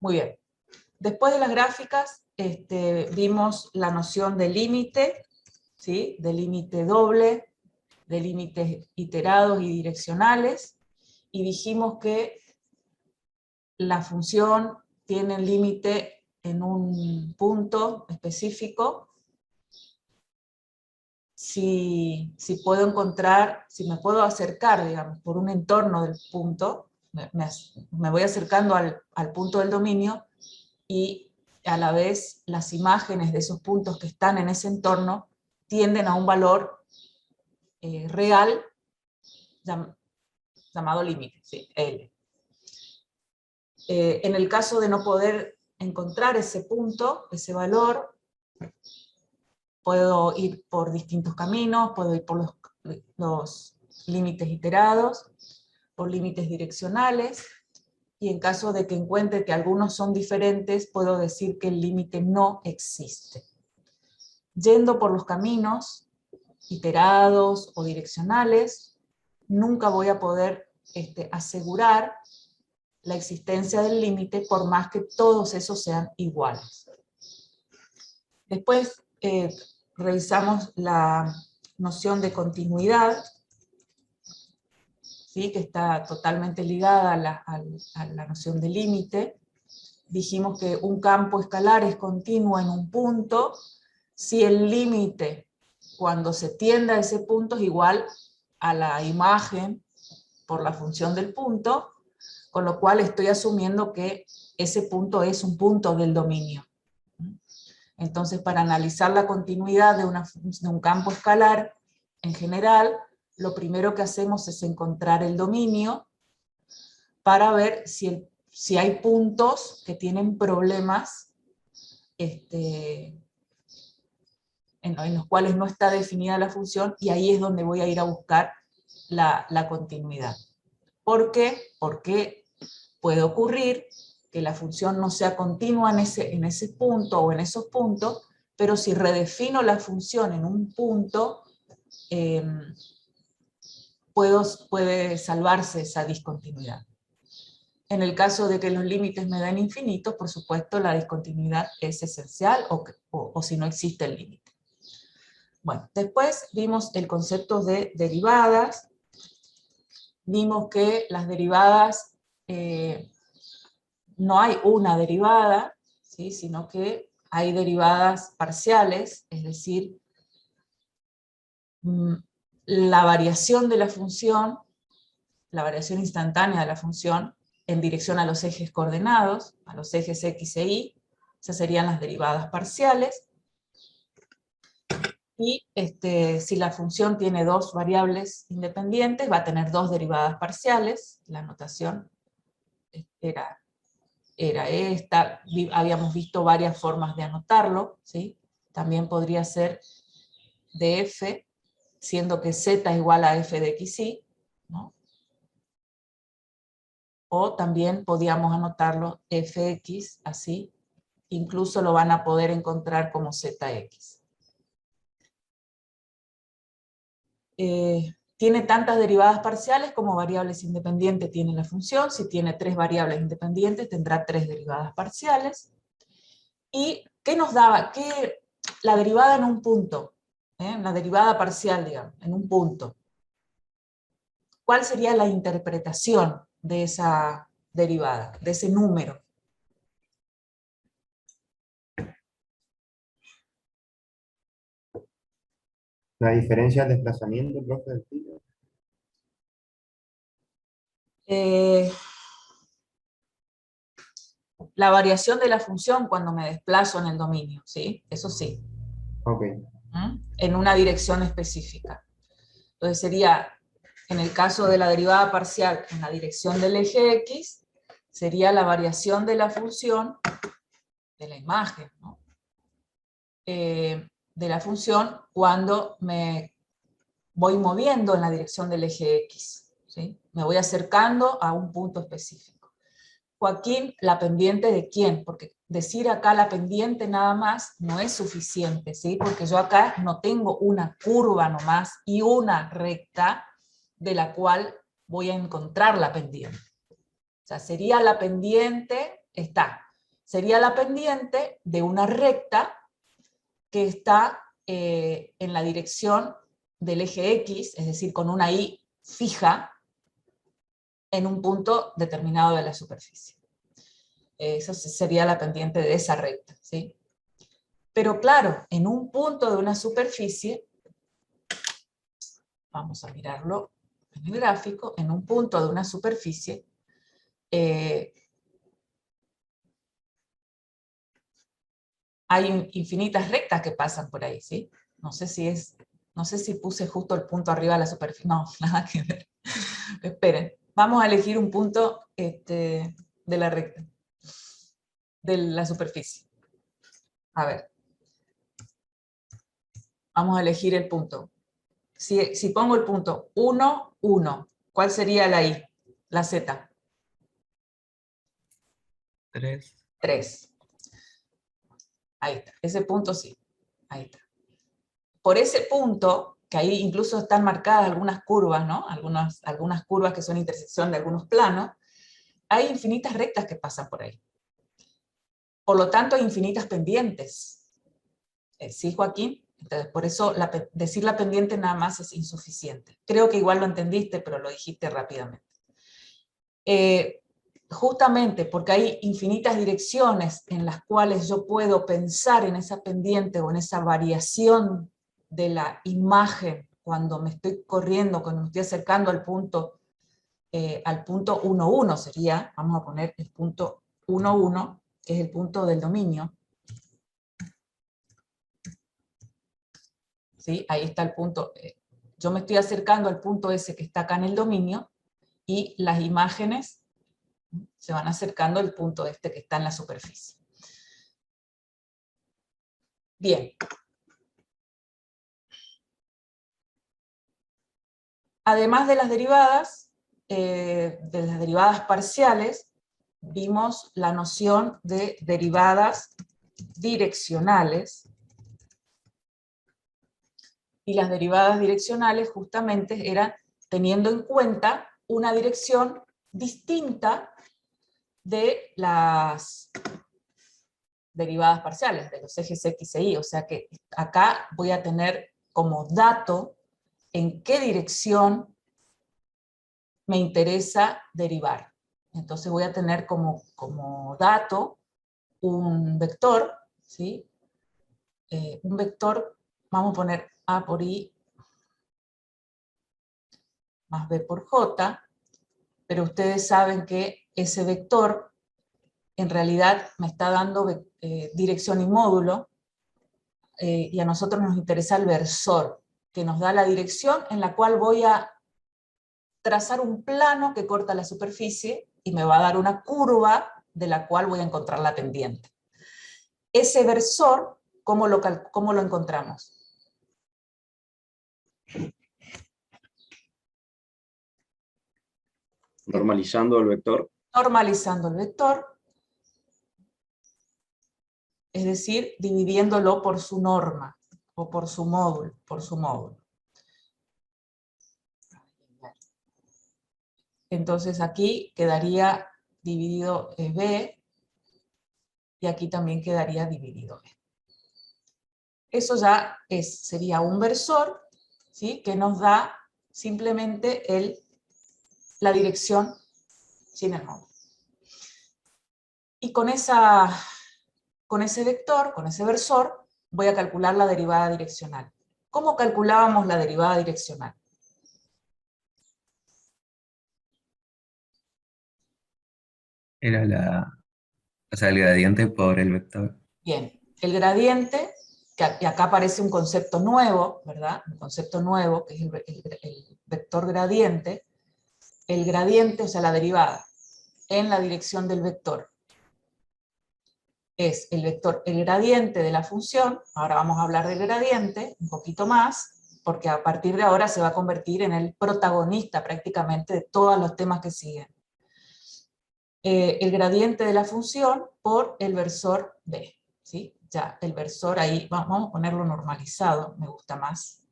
Muy bien. Después de las gráficas, vimos la noción de límite, ¿sí? De límite doble, de límites iterados y direccionales, y dijimos que la función tiene el límite en un punto específico. Si puedo encontrar, si me puedo acercar, digamos, por un entorno del punto, me voy acercando al punto del dominio, y a la vez las imágenes de esos puntos que están en ese entorno tienden a un valor real llamado límite, ¿sí? L. En el caso de no poder encontrar ese punto, ese valor, puedo ir por distintos caminos, puedo ir por los límites iterados, por límites direccionales, y en caso de que encuentre que algunos son diferentes, puedo decir que el límite no existe. Yendo por los caminos iterados o direccionales, nunca voy a poder asegurar la existencia del límite, por más que todos esos sean iguales. Después revisamos la noción de continuidad, ¿sí? Que está totalmente ligada a la noción de límite. Dijimos que un campo escalar es continuo en un punto si el límite, cuando se tiende a ese punto, es igual a la imagen por la función del punto, con lo cual estoy asumiendo que ese punto es un punto del dominio. Entonces, para analizar la continuidad de un campo escalar, en general, lo primero que hacemos es encontrar el dominio para ver si hay puntos que tienen problemas en los cuales no está definida la función, y ahí es donde voy a ir a buscar la continuidad. ¿Por qué? Porque puede ocurrir que la función no sea continua en ese punto o en esos puntos, pero si redefino la función en un punto, puede salvarse esa discontinuidad. En el caso de que los límites me den infinitos, por supuesto la discontinuidad es esencial, o si no existe el límite. Bueno, después vimos el concepto de derivadas. Vimos que las derivadas, no hay una derivada, ¿sí? Sino que hay derivadas parciales, es decir, la variación de la función, la variación instantánea de la función, en dirección a los ejes coordenados, a los ejes X e Y, esas serían las derivadas parciales. Y si la función tiene dos variables independientes, va a tener dos derivadas parciales. La notación era esta. Habíamos visto varias formas de anotarlo, ¿sí? También podría ser de f, siendo que z es igual a f de x, y, ¿no? O también podíamos anotarlo fx, así. Incluso lo van a poder encontrar como zx. Tiene tantas derivadas parciales como variables independientes tiene la función. Si tiene tres variables independientes, tendrá tres derivadas parciales. ¿Y qué nos daba? Que la derivada en un punto, la derivada parcial, digamos, en un punto. ¿Cuál sería la interpretación de esa derivada, de ese número? La diferencia del desplazamiento, profe, del tiro. La variación de la función cuando me desplazo en el dominio, ¿sí? Eso sí. Ok. En una dirección específica. Entonces sería, en el caso de la derivada parcial en la dirección del eje X, sería la variación de la función, de la imagen, ¿no? De la función cuando me voy moviendo en la dirección del eje X, ¿sí? Me voy acercando a un punto específico. Joaquín, ¿la pendiente de quién? Porque decir acá la pendiente nada más no es suficiente, ¿sí? Porque yo acá no tengo una curva nomás y una recta de la cual voy a encontrar la pendiente. O sea, sería la pendiente, está. sería la pendiente de una recta que está en la dirección del eje X, es decir, con una Y fija, en un punto determinado de la superficie. Eso sería la pendiente de esa recta, ¿sí? Pero claro, en un punto de una superficie, vamos a mirarlo en el gráfico, en un punto de una superficie, hay infinitas rectas que pasan por ahí, ¿sí? No sé si puse justo el punto arriba de la superficie, no, nada que ver. Esperen, vamos a elegir un punto de la recta, de la superficie. A ver, vamos a elegir el punto. Si pongo el punto 1, 1, ¿cuál sería la I? La Z. 3. 3. Ahí está, ese punto sí, ahí está. Por ese punto, que ahí incluso están marcadas algunas curvas, ¿no? Algunas curvas que son intersección de algunos planos, hay infinitas rectas que pasan por ahí. Por lo tanto, hay infinitas pendientes. ¿Sí, Joaquín? Entonces, por eso decir la pendiente nada más es insuficiente. Creo que igual lo entendiste, pero lo dijiste rápidamente. Justamente porque hay infinitas direcciones en las cuales yo puedo pensar en esa pendiente o en esa variación de la imagen cuando me estoy corriendo, cuando me estoy acercando al punto 1, 1 sería, vamos a poner el punto 1, 1, que es el punto del dominio. ¿Sí? Ahí está el punto. Yo me estoy acercando al punto ese que está acá en el dominio, y las imágenes se van acercando al punto este que está en la superficie. Bien. Además de las derivadas parciales, vimos la noción de derivadas direccionales. Y las derivadas direccionales justamente eran teniendo en cuenta una dirección distinta de las derivadas parciales, de los ejes X e Y. O sea que acá voy a tener como dato en qué dirección me interesa derivar. Entonces voy a tener como dato un vector, ¿sí? Un vector, vamos a poner A por I más B por J, pero ustedes saben que ese vector en realidad me está dando dirección y módulo, y a nosotros nos interesa el versor, que nos da la dirección en la cual voy a trazar un plano que corta la superficie y me va a dar una curva de la cual voy a encontrar la pendiente. Ese versor, ¿cómo lo encontramos? Normalizando el vector. Normalizando el vector, es decir, dividiéndolo por su norma, o por su módulo. Entonces aquí quedaría dividido B, y aquí también quedaría dividido B. Eso ya sería un versor, ¿sí? Que nos da simplemente la dirección sin el módulo. Y con ese vector, con ese versor, voy a calcular la derivada direccional. ¿Cómo calculábamos la derivada direccional? Era el gradiente por el vector. Bien, el gradiente, y acá aparece un concepto nuevo, ¿verdad? Un concepto nuevo, que es el vector gradiente. El gradiente, o sea, la derivada, en la dirección del vector, es el gradiente de la función. Ahora vamos a hablar del gradiente un poquito más, porque a partir de ahora se va a convertir en el protagonista prácticamente de todos los temas que siguen. El gradiente de la función por el versor B, ¿sí? Ya, el versor ahí, vamos a ponerlo normalizado, me gusta más,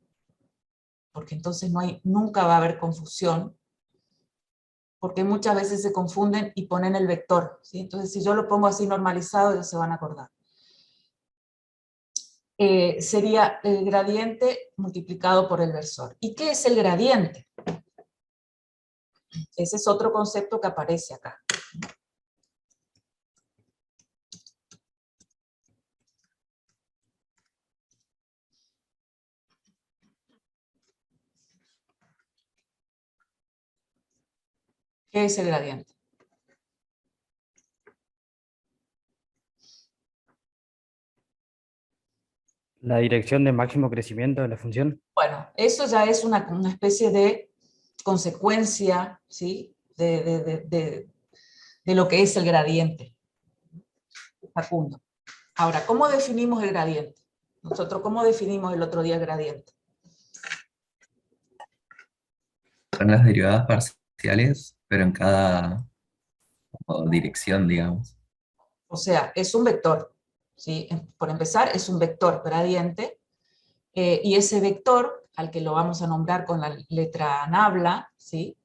porque entonces nunca va a haber confusión. porque muchas veces se confunden y ponen el vector, ¿sí? Entonces, si yo lo pongo así normalizado, ellos se van a acordar. Sería el gradiente multiplicado por el versor. ¿Y qué es el gradiente? Ese es otro concepto que aparece acá. ¿Qué es el gradiente? La dirección de máximo crecimiento de la función. Bueno, eso ya es una especie de consecuencia, ¿sí? De lo que es el gradiente. Facundo. Ahora, ¿cómo definimos el gradiente? Nosotros, ¿cómo definimos el otro día el gradiente? Son las derivadas parciales, pero en cada como dirección, digamos. O sea, es un vector, ¿sí? Por empezar, es un vector gradiente, y ese vector, al que lo vamos a nombrar con la letra nabla, ¿sí?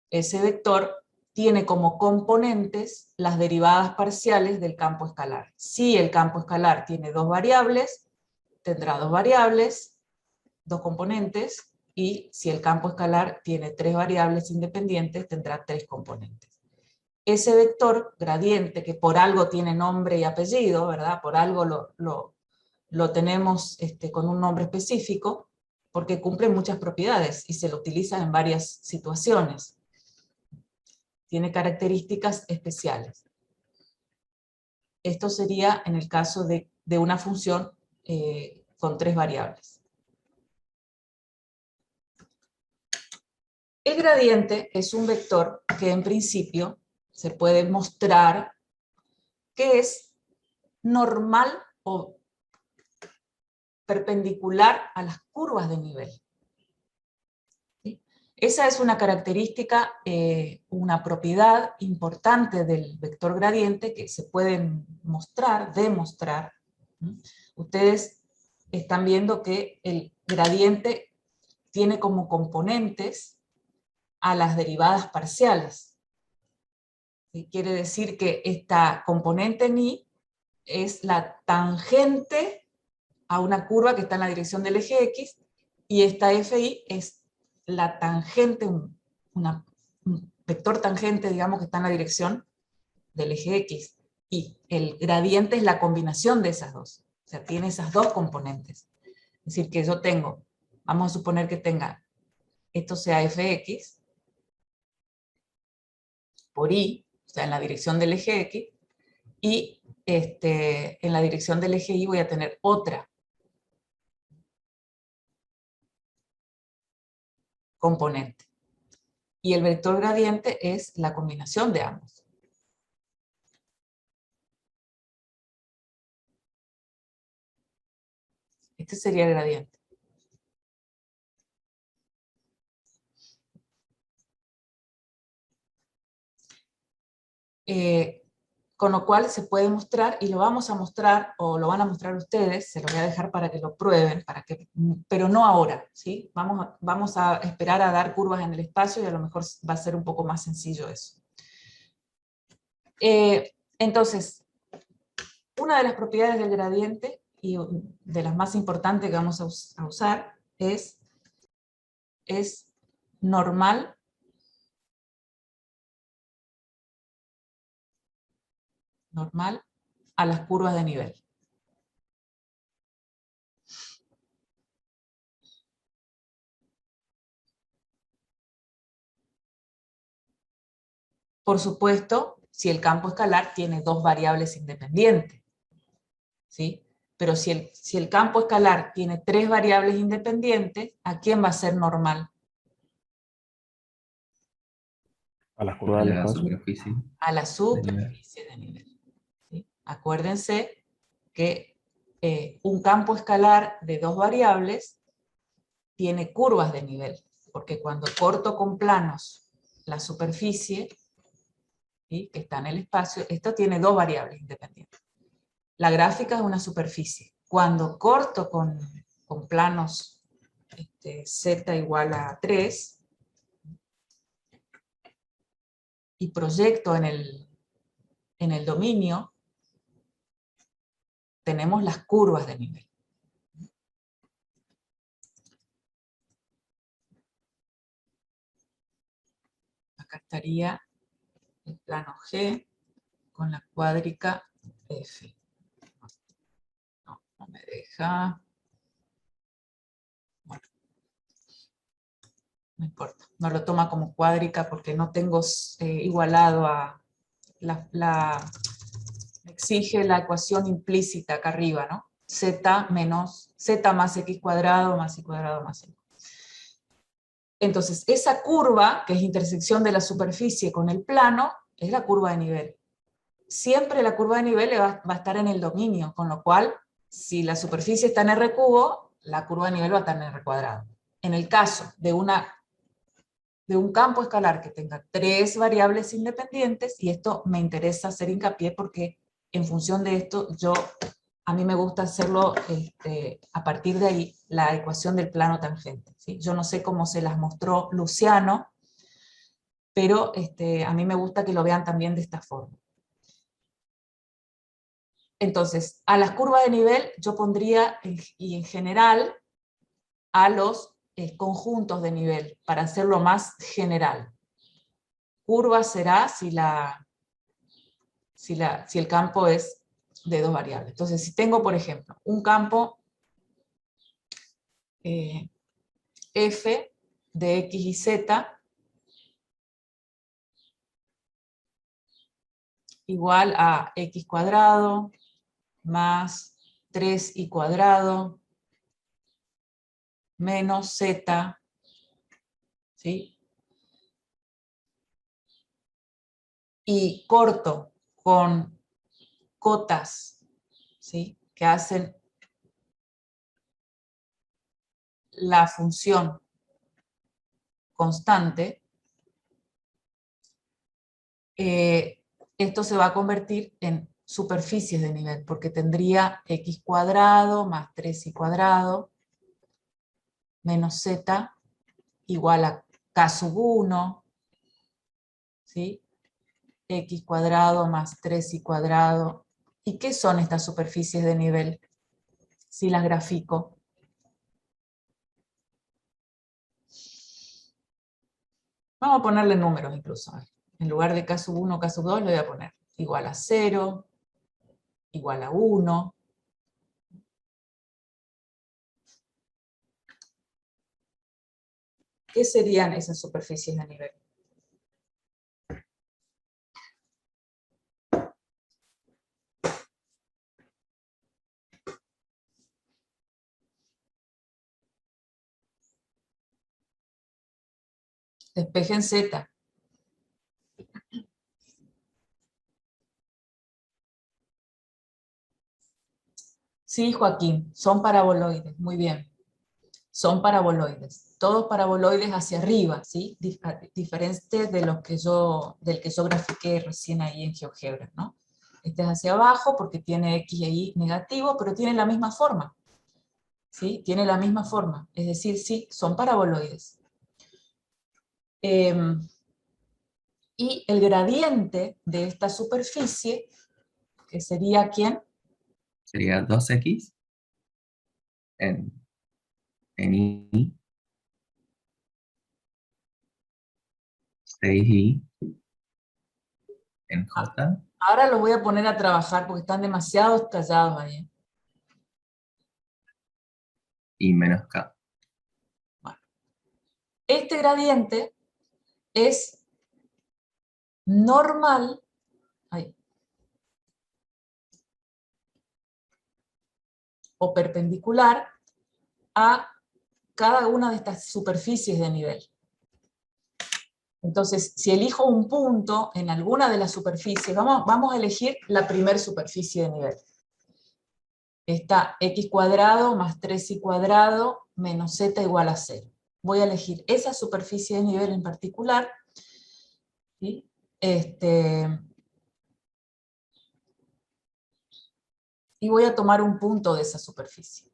Ese vector tiene como componentes las derivadas parciales del campo escalar. Si el campo escalar tiene dos variables, tendrá dos variables, dos componentes, y si el campo escalar tiene tres variables independientes, tendrá tres componentes. Ese vector gradiente, que por algo tiene nombre y apellido, ¿verdad? Por algo lo tenemos con un nombre específico, porque cumple muchas propiedades y se lo utiliza en varias situaciones. Tiene características especiales. Esto sería en el caso de una función con tres variables. El gradiente es un vector que en principio se puede mostrar que es normal o perpendicular a las curvas de nivel. ¿Sí? Esa es una característica, una propiedad importante del vector gradiente que se puede mostrar, demostrar. ¿Sí? Ustedes están viendo que el gradiente tiene como componentes a las derivadas parciales. ¿Sí? Quiere decir que esta componente ni es la tangente a una curva que está en la dirección del eje X, y esta FI es la tangente, un vector tangente, digamos, que está en la dirección del eje X, y el gradiente es la combinación de esas dos, o sea, tiene esas dos componentes. Es decir, que yo tengo, vamos a suponer que tenga, esto sea Fx, por Y, o sea, en la dirección del eje X, y en la dirección del eje Y voy a tener otra componente. Y el vector gradiente es la combinación de ambos. Este sería el gradiente. Con lo cual se puede mostrar, y lo vamos a mostrar, o lo van a mostrar ustedes, se lo voy a dejar para que lo prueben, pero no ahora, ¿sí? Vamos a esperar a dar curvas en el espacio y a lo mejor va a ser un poco más sencillo eso. Entonces, una de las propiedades del gradiente, y de las más importantes que vamos a usar, es normal a las curvas de nivel. Por supuesto, si el campo escalar tiene dos variables independientes, ¿sí? Pero si el campo escalar tiene tres variables independientes, ¿a quién va a ser normal? A las curvas del La espacio. superficie. A la de nivel. superficie de nivel. ¿Sí? Acuérdense que un campo escalar de dos variables tiene curvas de nivel, porque cuando corto con planos la superficie, ¿sí? Que está en el espacio, esto tiene dos variables independientes. La gráfica es una superficie. Cuando corto con planos z igual a 3, y proyecto en el dominio, tenemos las curvas de nivel. Acá estaría el plano G con la cuádrica F. No me deja. Bueno, no importa. No lo toma como cuádrica porque no tengo igualado a me exige la ecuación implícita acá arriba, ¿no? Z más x cuadrado más y cuadrado más y. Entonces, esa curva, que es intersección de la superficie con el plano, es la curva de nivel. Siempre la curva de nivel va a estar en el dominio, con lo cual, si la superficie está en R cubo, la curva de nivel va a estar en R cuadrado. En el caso de un campo escalar que tenga 3 variables independientes, y esto me interesa hacer hincapié porque en función de esto, a mí me gusta hacerlo a partir de ahí, la ecuación del plano tangente, ¿sí? Yo no sé cómo se las mostró Luciano, pero a mí me gusta que lo vean también de esta forma. Entonces, a las curvas de nivel yo pondría, y en general, a los conjuntos de nivel, para hacerlo más general. Curva será si el campo es de 2 variables. Entonces, si tengo, por ejemplo, un campo f de x y z igual a x cuadrado más 3y cuadrado menos z, ¿sí? Y corto con cotas, ¿sí? Que hacen la función constante, esto se va a convertir en superficies de nivel, porque tendría x cuadrado más 3y cuadrado menos z igual a k sub 1, ¿sí? X cuadrado más 3y cuadrado. ¿Y qué son estas superficies de nivel? Si las grafico. Vamos a ponerle números incluso. En lugar de k sub 1, k sub 2, le voy a poner igual a 0, igual a 1. ¿Qué serían esas superficies de nivel? Despejen Z. Sí, Joaquín, son paraboloides, muy bien. Son paraboloides, todos paraboloides hacia arriba, ¿sí? Diferentes de los del que yo grafiqué recién ahí en GeoGebra, ¿no? Este es hacia abajo porque tiene X e Y negativo, pero tiene la misma forma, ¿sí? Tiene la misma forma, es decir, sí, son paraboloides. Y el gradiente de esta superficie, que sería ¿quién? Sería 2x en I, 6y en J, Ahora los voy a poner a trabajar porque están demasiado callados ahí. y menos k. Bueno, este gradiente es normal, o perpendicular a cada una de estas superficies de nivel. Entonces, si elijo un punto en alguna de las superficies, vamos a elegir la primera superficie de nivel. Está x cuadrado más 3y cuadrado menos z igual a 0. Voy a elegir esa superficie de nivel en particular, ¿sí? Y voy a tomar un punto de esa superficie.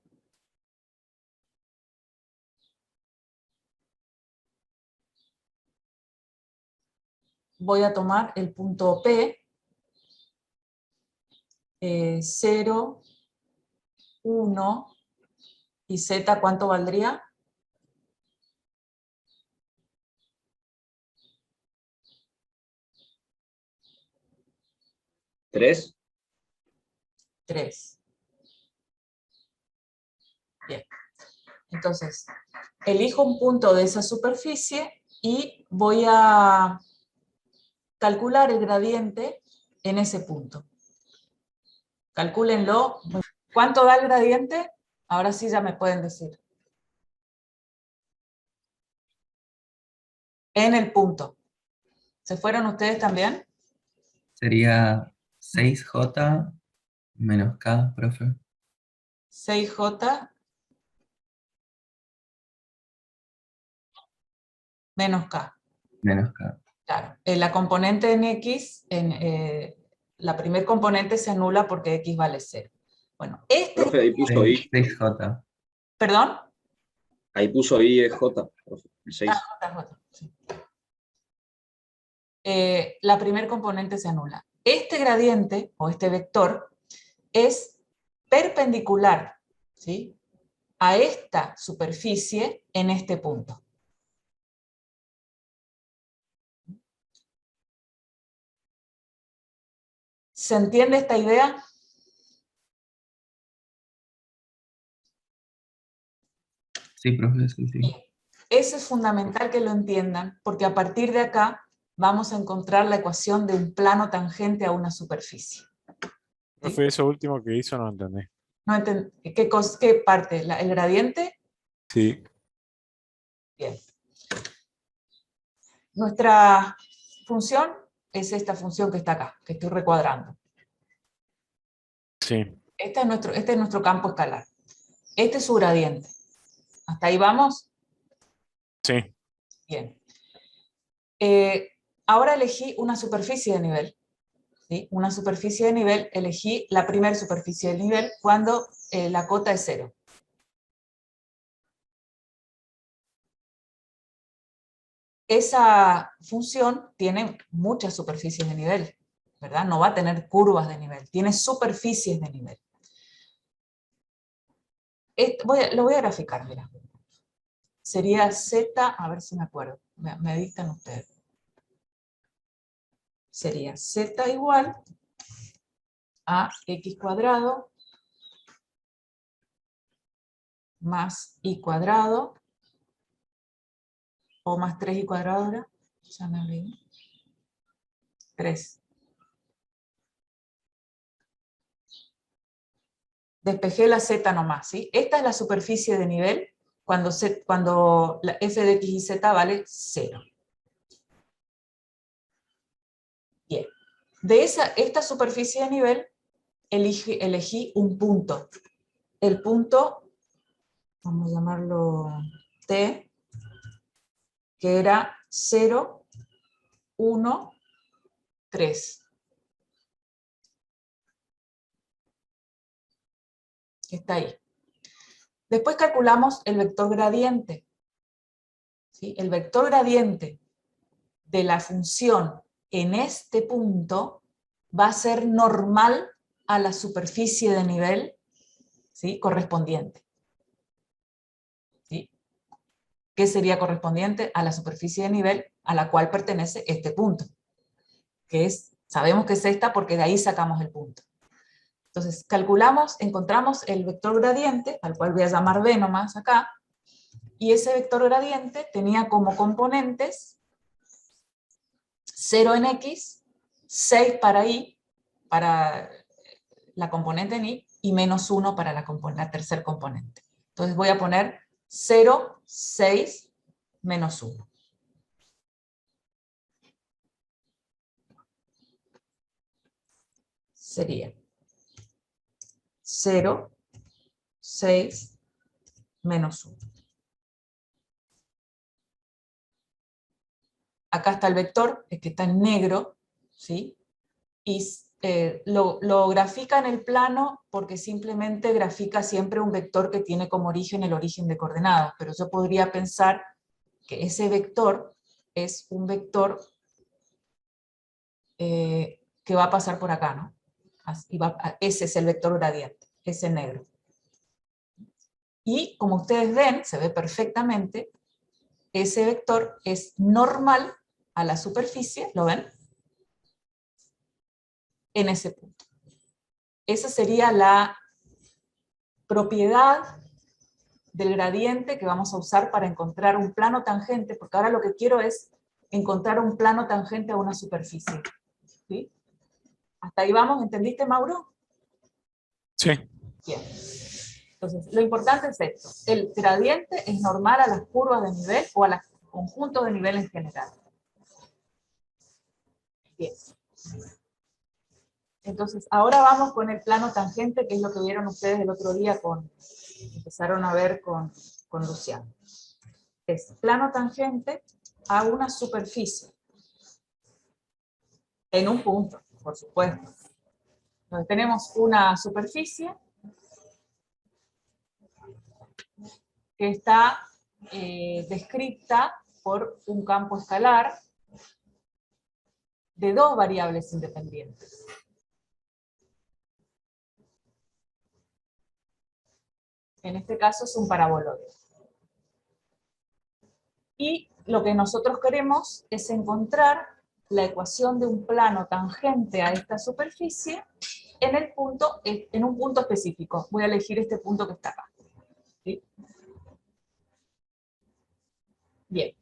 voy a tomar el punto P, 0, 1, y Z, ¿cuánto valdría? 3. 3. Bien. Entonces, elijo un punto de esa superficie y voy a calcular el gradiente en ese punto. Calcúlenlo. ¿Cuánto da el gradiente? Ahora sí ya me pueden decir. En el punto. ¿Se fueron ustedes también? Sería 6J menos K, profe. 6J menos K. Menos K. Claro. La componente en X, la primer componente se anula porque X vale 0. Bueno, Profe, ahí puso I. 6J. ¿Perdón? Ahí puso I es J, profe, el 6. Sí. La primer componente se anula. Este gradiente, o este vector, es perpendicular, ¿sí?, a esta superficie en este punto. ¿Se entiende esta idea? Sí, profe, sí, sí. Bien. Eso es fundamental que lo entiendan, porque a partir de acá vamos a encontrar la ecuación de un plano tangente a una superficie. Profe, eso último que hizo no entendí. ¿No ¿Qué parte? ¿El gradiente? Sí. Bien. Nuestra función es esta función que está acá, que estoy recuadrando. Sí. Este es nuestro campo escalar. Este es su gradiente. ¿Hasta ahí vamos? Sí. Bien. Ahora elegí una superficie de nivel. ¿Sí? Una superficie de nivel, elegí la primera superficie de nivel cuando la cota es 0. Esa función tiene muchas superficies de nivel, ¿verdad? No va a tener curvas de nivel, tiene superficies de nivel. Lo voy a graficar, mira. Sería Z, a ver si me acuerdo, me dictan ustedes. Sería Z igual a X cuadrado más Y cuadrado, o más 3Y cuadrado ahora, ya me olvidé. 3. Despejé la Z nomás, ¿sí? Esta es la superficie de nivel cuando la f de x y z vale 0. Bien. De esta superficie de nivel elegí un punto. El punto, vamos a llamarlo T, que era 0, 1, 3. Está ahí. Después calculamos el vector gradiente. ¿Sí? El vector gradiente de la función en este punto va a ser normal a la superficie de nivel, ¿sí?, correspondiente. ¿Sí? ¿Qué sería correspondiente a la superficie de nivel a la cual pertenece este punto? Que es, sabemos que es esta porque de ahí sacamos el punto. Entonces encontramos el vector gradiente, al cual voy a llamar B nomás acá, y ese vector gradiente tenía como componentes 0 en X, 6 para Y, para la componente en Y, y menos 1 para la tercer componente. Entonces voy a poner 0, 6, menos 1. Sería 0, 6, menos 1. Acá está el vector, es que está en negro, ¿sí? Y lo grafica en el plano porque simplemente grafica siempre un vector que tiene como origen el origen de coordenadas, pero yo podría pensar que ese vector es un vector que va a pasar por acá, ¿no? Ese es el vector gradiente, ese negro. Y como ustedes ven, se ve perfectamente, ese vector es normal a la superficie, ¿lo ven? En ese punto. Esa sería la propiedad del gradiente que vamos a usar para encontrar un plano tangente, porque ahora lo que quiero es encontrar un plano tangente a una superficie. ¿Sí? ¿Hasta ahí vamos? ¿Entendiste, Mauro? Sí. Bien. Entonces, lo importante es esto. El gradiente es normal a las curvas de nivel o a los conjuntos de nivel en general. Bien. Entonces, ahora vamos con el plano tangente, que es lo que vieron ustedes el otro día empezaron a ver con Luciano. Es plano tangente a una superficie. En un punto, por supuesto. Entonces tenemos una superficie que está descrita por un campo escalar de dos variables independientes. En este caso es un paraboloide. Y lo que nosotros queremos es encontrar la ecuación de un plano tangente a esta superficie en un punto específico. Voy a elegir este punto que está acá. ¿Sí? Bien.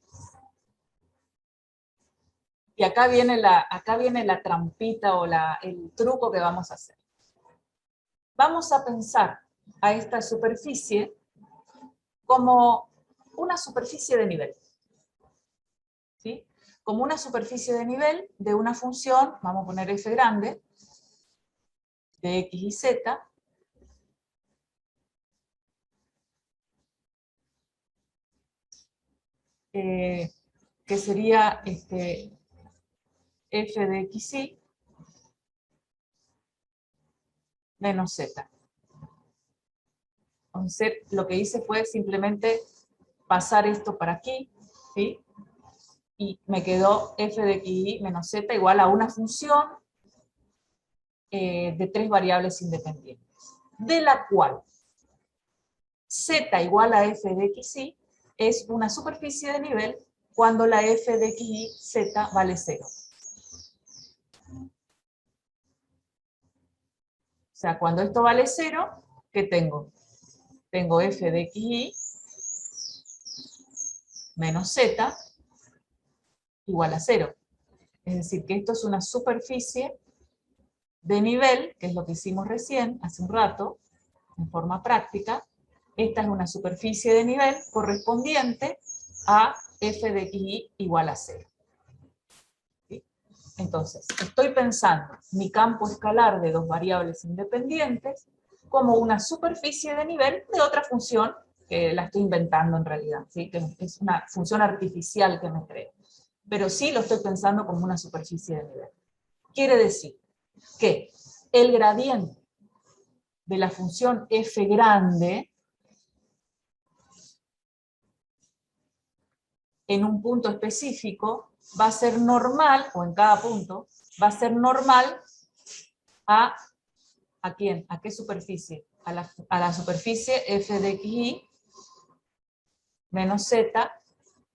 Y acá viene la trampita o el truco que vamos a hacer. Vamos a pensar a esta superficie como una superficie de nivel. ¿Sí? Como una superficie de nivel de una función, vamos a poner f grande, de x y z, que sería f de xy menos z. Entonces, lo que hice fue simplemente pasar esto para aquí, ¿sí? Y me quedó f de xy menos z igual a una función de tres variables independientes, de la cual z igual a f de xy es una superficie de nivel cuando la f de xy z vale 0. O sea, cuando esto vale 0, ¿qué tengo? Tengo f de xy menos z igual a 0. Es decir, que esto es una superficie de nivel, que es lo que hicimos recién, hace un rato, en forma práctica. Esta es una superficie de nivel correspondiente a f de xy igual a 0. ¿Sí? Entonces, estoy pensando mi campo escalar de dos variables independientes como una superficie de nivel de otra función que la estoy inventando en realidad, ¿sí? Que es una función artificial que me creo. Pero sí lo estoy pensando como una superficie de nivel. Quiere decir que el gradiente de la función f grande en un punto específico va a ser normal, o en cada punto, va a ser normal ¿a quién? ¿A qué superficie? A la superficie f de xy menos z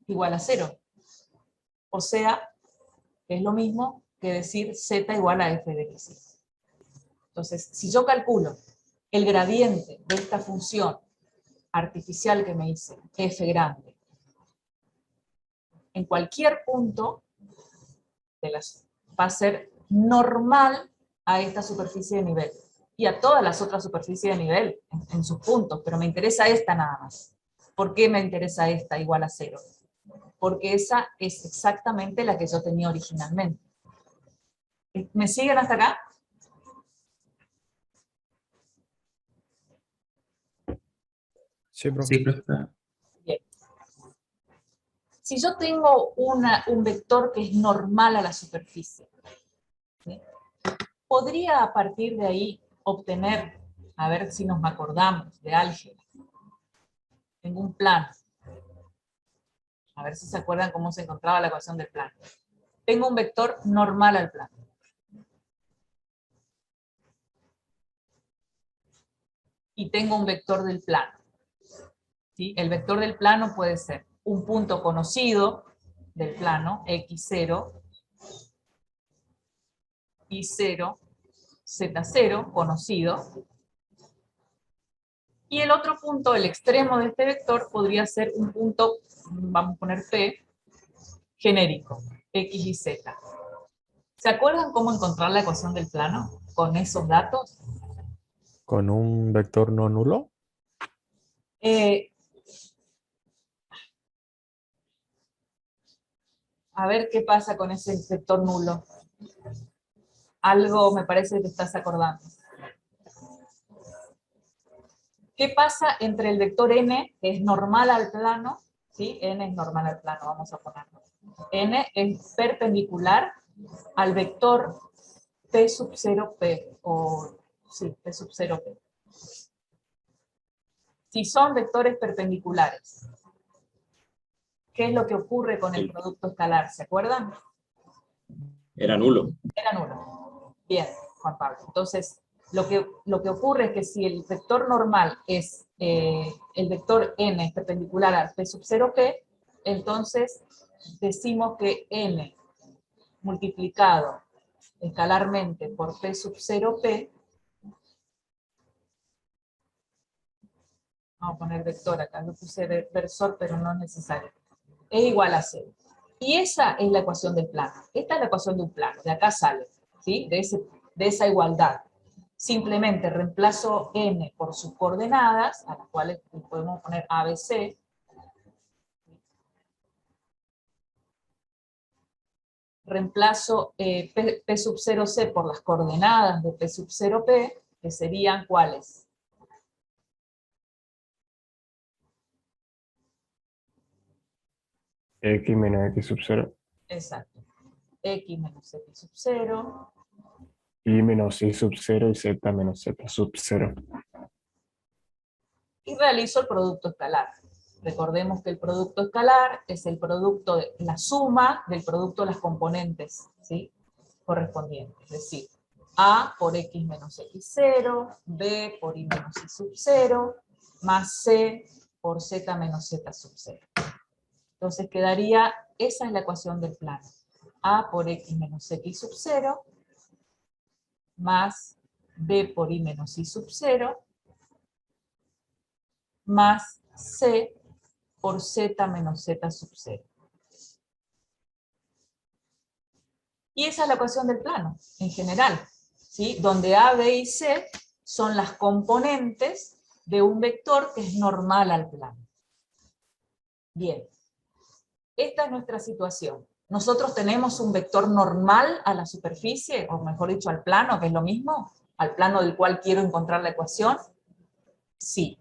igual a 0. O sea, es lo mismo que decir z igual a f de xy. Entonces, si yo calculo el gradiente de esta función artificial que me hice, f grande, en cualquier punto va a ser normal a esta superficie de nivel y a todas las otras superficies de nivel en sus puntos, pero me interesa esta nada más. ¿Por qué me interesa esta igual a 0? Porque esa es exactamente la que yo tenía originalmente. ¿Me siguen hasta acá? Sí, profe. Sí, profe. Bien. Si yo tengo un vector que es normal a la superficie, ¿sí? Podría a partir de ahí obtener, a ver si nos acordamos de álgebra, tengo un plano, a ver si se acuerdan cómo se encontraba la ecuación del plano. Tengo un vector normal al plano. y tengo un vector del plano. ¿Sí? El vector del plano puede ser un punto conocido del plano, x0, y0, z0, conocido. Y el otro punto, el extremo de este vector, podría ser un punto, vamos a poner P, genérico, x y z. ¿Se acuerdan cómo encontrar la ecuación del plano con esos datos? ¿Con un vector no nulo? A ver qué pasa con ese vector nulo. Algo me parece que te estás acordando. ¿Qué pasa entre el vector n, que es normal al plano? ¿Sí? N es normal al plano, vamos a ponerlo. N es perpendicular al vector P sub 0P, o sí, P sub 0P. Si son vectores perpendiculares, ¿qué es lo que ocurre con el producto escalar? ¿Se acuerdan? Era nulo. Era nulo. Bien, Juan Pablo. Entonces, lo que ocurre es que si el vector normal es, el vector n es perpendicular a P sub 0P, entonces decimos que n multiplicado escalarmente por P sub 0P, vamos a poner vector acá, lo puse versor, pero no es necesario, es igual a 0. Y esa es la ecuación del plano. Esta es la ecuación de un plano, de acá sale, ¿sí? De esa igualdad. Simplemente reemplazo n por sus coordenadas, a las cuales podemos poner ABC. Reemplazo P sub 0C por las coordenadas de P sub 0P, que serían ¿cuáles? X menos X sub 0. Exacto. X menos X sub 0. Y menos Y sub 0 y Z menos Z sub 0. Y realizo el producto escalar. Recordemos que el producto escalar es el producto de la suma del producto de las componentes, ¿sí? Correspondientes. Es decir, A por X menos X0, B por Y menos Y sub 0, más C por Z menos Z sub 0. Entonces quedaría, esa es la ecuación del plano. A por X menos X sub 0, más B por Y menos Y sub 0, más C por Z menos Z sub 0. Y esa es la ecuación del plano, en general, ¿sí? Donde A, B y C son las componentes de un vector que es normal al plano. Bien, esta es nuestra situación. Nosotros tenemos un vector normal a la superficie, o mejor dicho, al plano, que es lo mismo, al plano del cual quiero encontrar la ecuación. Sí,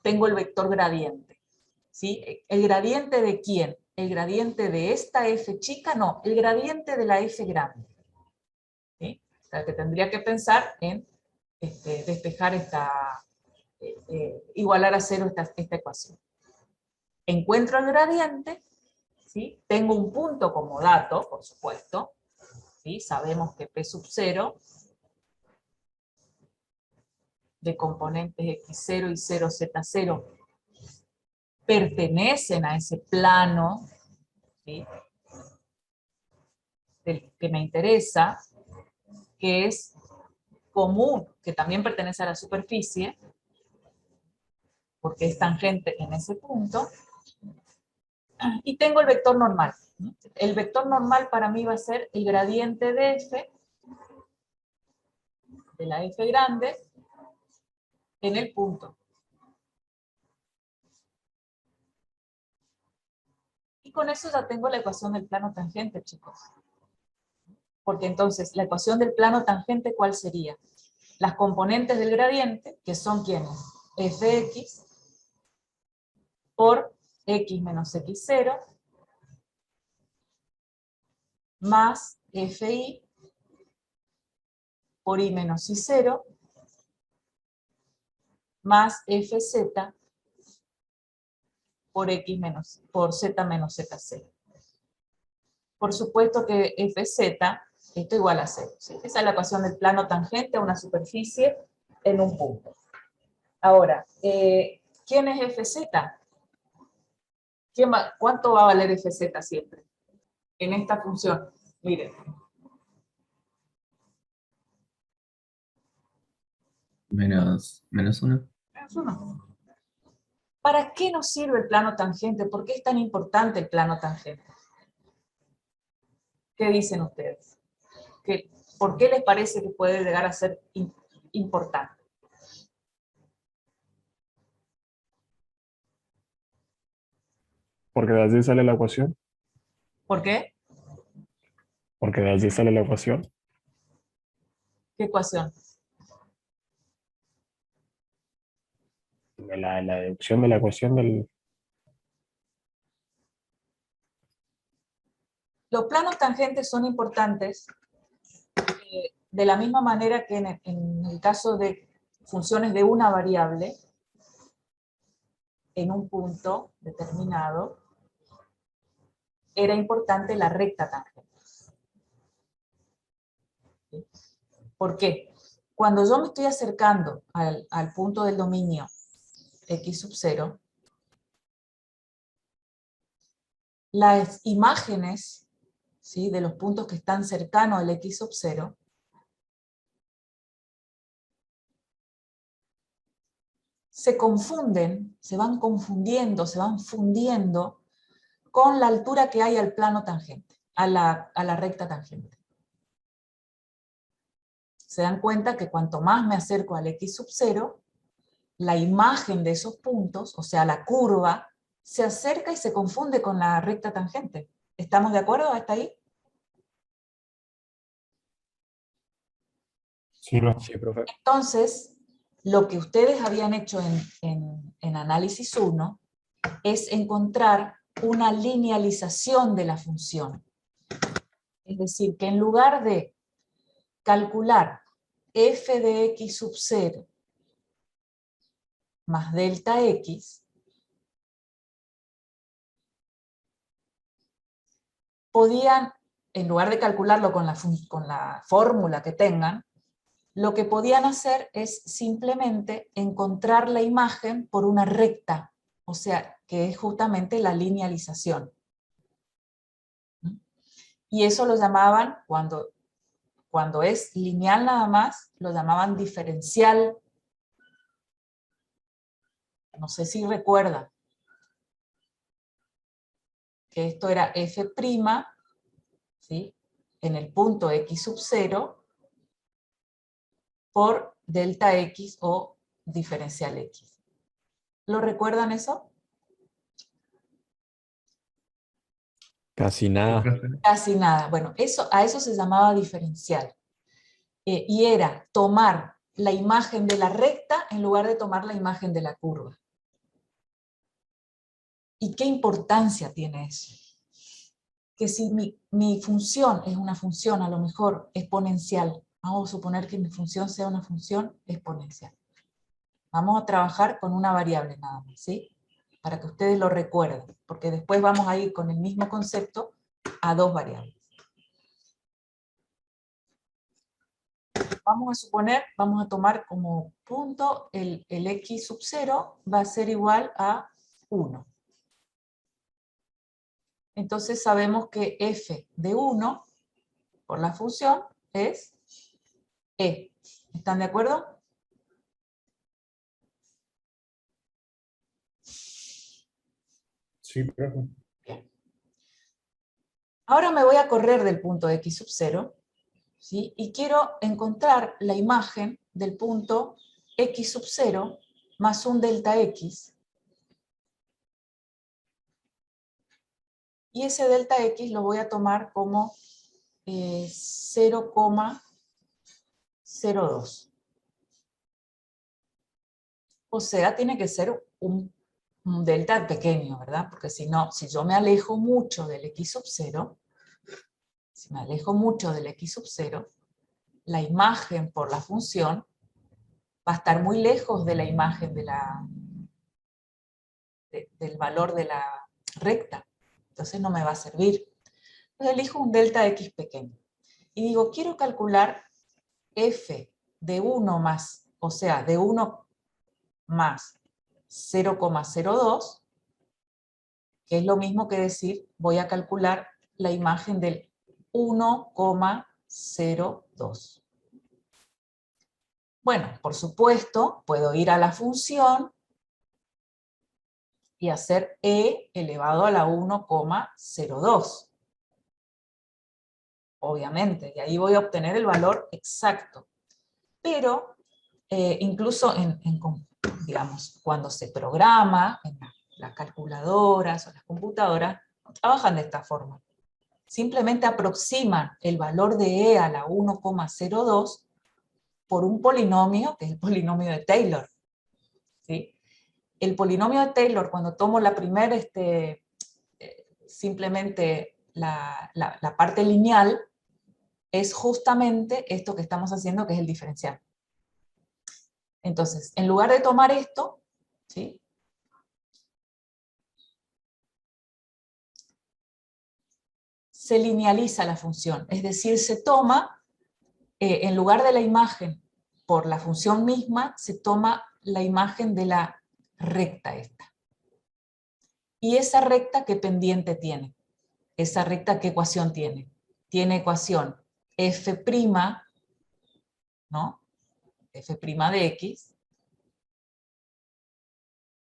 tengo el vector gradiente. ¿Sí? ¿El gradiente de quién? ¿El gradiente de esta f chica? No, el gradiente de la f grande. ¿Sí? O sea, que tendría que pensar en despejar igualar a cero esta ecuación. Encuentro el gradiente, ¿sí? Tengo un punto como dato, por supuesto, ¿sí? Sabemos que P sub 0 de componentes x0 y 0z0 pertenecen a ese plano, ¿sí? Del que me interesa, que es común, que también pertenece a la superficie, porque es tangente en ese punto, y tengo el vector normal. El vector normal para mí va a ser el gradiente de f, de la f grande, en el punto. Y con eso ya tengo la ecuación del plano tangente, chicos. Porque entonces, la ecuación del plano tangente, ¿cuál sería? Las componentes del gradiente, que son ¿quiénes? Fx por x menos x0, más fi por y menos y0, más fz por z menos z0. Por supuesto que fz, esto igual a 0. ¿Sí? Esa es la ecuación del plano tangente a una superficie en un punto. Ahora, ¿quién es FZ? ¿Cuánto va a valer FZ siempre? En esta función, miren. Menos 1. Es 1. ¿Para qué nos sirve el plano tangente? ¿Por qué es tan importante el plano tangente? ¿Qué dicen ustedes? ¿Por qué les parece que puede llegar a ser importante? Porque de allí sale la ecuación. ¿Por qué? Porque de allí sale la ecuación. ¿Qué ecuación? De la deducción de la ecuación del... Los planos tangentes son importantes de la misma manera que en el caso de funciones de una variable, en un punto determinado, era importante la recta tangente. ¿Sí? ¿Por qué? Cuando yo me estoy acercando al punto del dominio x sub 0, las imágenes, ¿sí?, de los puntos que están cercanos al x sub 0, se confunden, se van confundiendo, se van fundiendo con la altura que hay al plano tangente, a la recta tangente. Se dan cuenta que cuanto más me acerco al x sub 0, la imagen de esos puntos, o sea, la curva, se acerca y se confunde con la recta tangente. ¿Estamos de acuerdo hasta ahí? Sí, profe. Sí, profe. Entonces, lo que ustedes habían hecho en análisis 1 es encontrar una linealización de la función. Es decir, que en lugar de calcular f de x sub 0 más delta x, podían, en lugar de calcularlo con la fórmula que tengan, lo que podían hacer es simplemente encontrar la imagen por una recta, o sea, que es justamente la linealización. Y eso lo llamaban, cuando es lineal nada más, lo llamaban diferencial. No sé si recuerdan que esto era f', ¿sí?, en el punto x sub 0 por delta x o diferencial x. ¿Lo recuerdan eso? Casi Sí, nada. profe. Casi nada. Bueno, a eso se llamaba diferencial. Y era tomar la imagen de la recta en lugar de tomar la imagen de la curva. ¿Y qué importancia tiene eso? Que si mi función es una función a lo mejor exponencial, vamos a suponer que mi función sea una función exponencial. Vamos a trabajar con una variable nada más, ¿sí? Para que ustedes lo recuerden, porque después vamos a ir con el mismo concepto a dos variables. Vamos a suponer, vamos a tomar como punto el x sub 0 va a ser igual a 1. Entonces sabemos que f de 1 por la función es e. ¿Están de acuerdo? Sí, profe. Ahora me voy a correr del punto x sub 0, ¿sí?, y quiero encontrar la imagen del punto x sub 0 más un delta x. Y ese delta x lo voy a tomar como 0,02. O sea, tiene que ser un delta pequeño, ¿verdad? Porque si no, si yo me alejo mucho del x sub 0, si me alejo mucho del x sub 0, la imagen por la función va a estar muy lejos de la imagen del valor de la recta. Entonces no me va a servir. Entonces elijo un delta x pequeño. Y digo, quiero calcular f de 1 más, o sea, de 1 más 0,02, que es lo mismo que decir, voy a calcular la imagen del 1,02. Bueno, por supuesto, puedo ir a la función y hacer e elevado a la 1,02. Obviamente, y ahí voy a obtener el valor exacto. Pero incluso digamos, cuando se programa en las calculadoras o las computadoras, no trabajan de esta forma. Simplemente aproximan el valor de e a la 1,02 por un polinomio, que es el polinomio de Taylor. ¿Sí? El polinomio de Taylor, cuando tomo la primera, simplemente la parte lineal, es justamente esto que estamos haciendo, que es el diferencial. Entonces, en lugar de tomar esto, ¿sí?, se linealiza la función, es decir, se toma, en lugar de la imagen por la función misma, se toma la imagen de la recta esta. ¿Y esa recta qué pendiente tiene? ¿Esa recta qué ecuación tiene? Tiene ecuación f', ¿no? F' de x.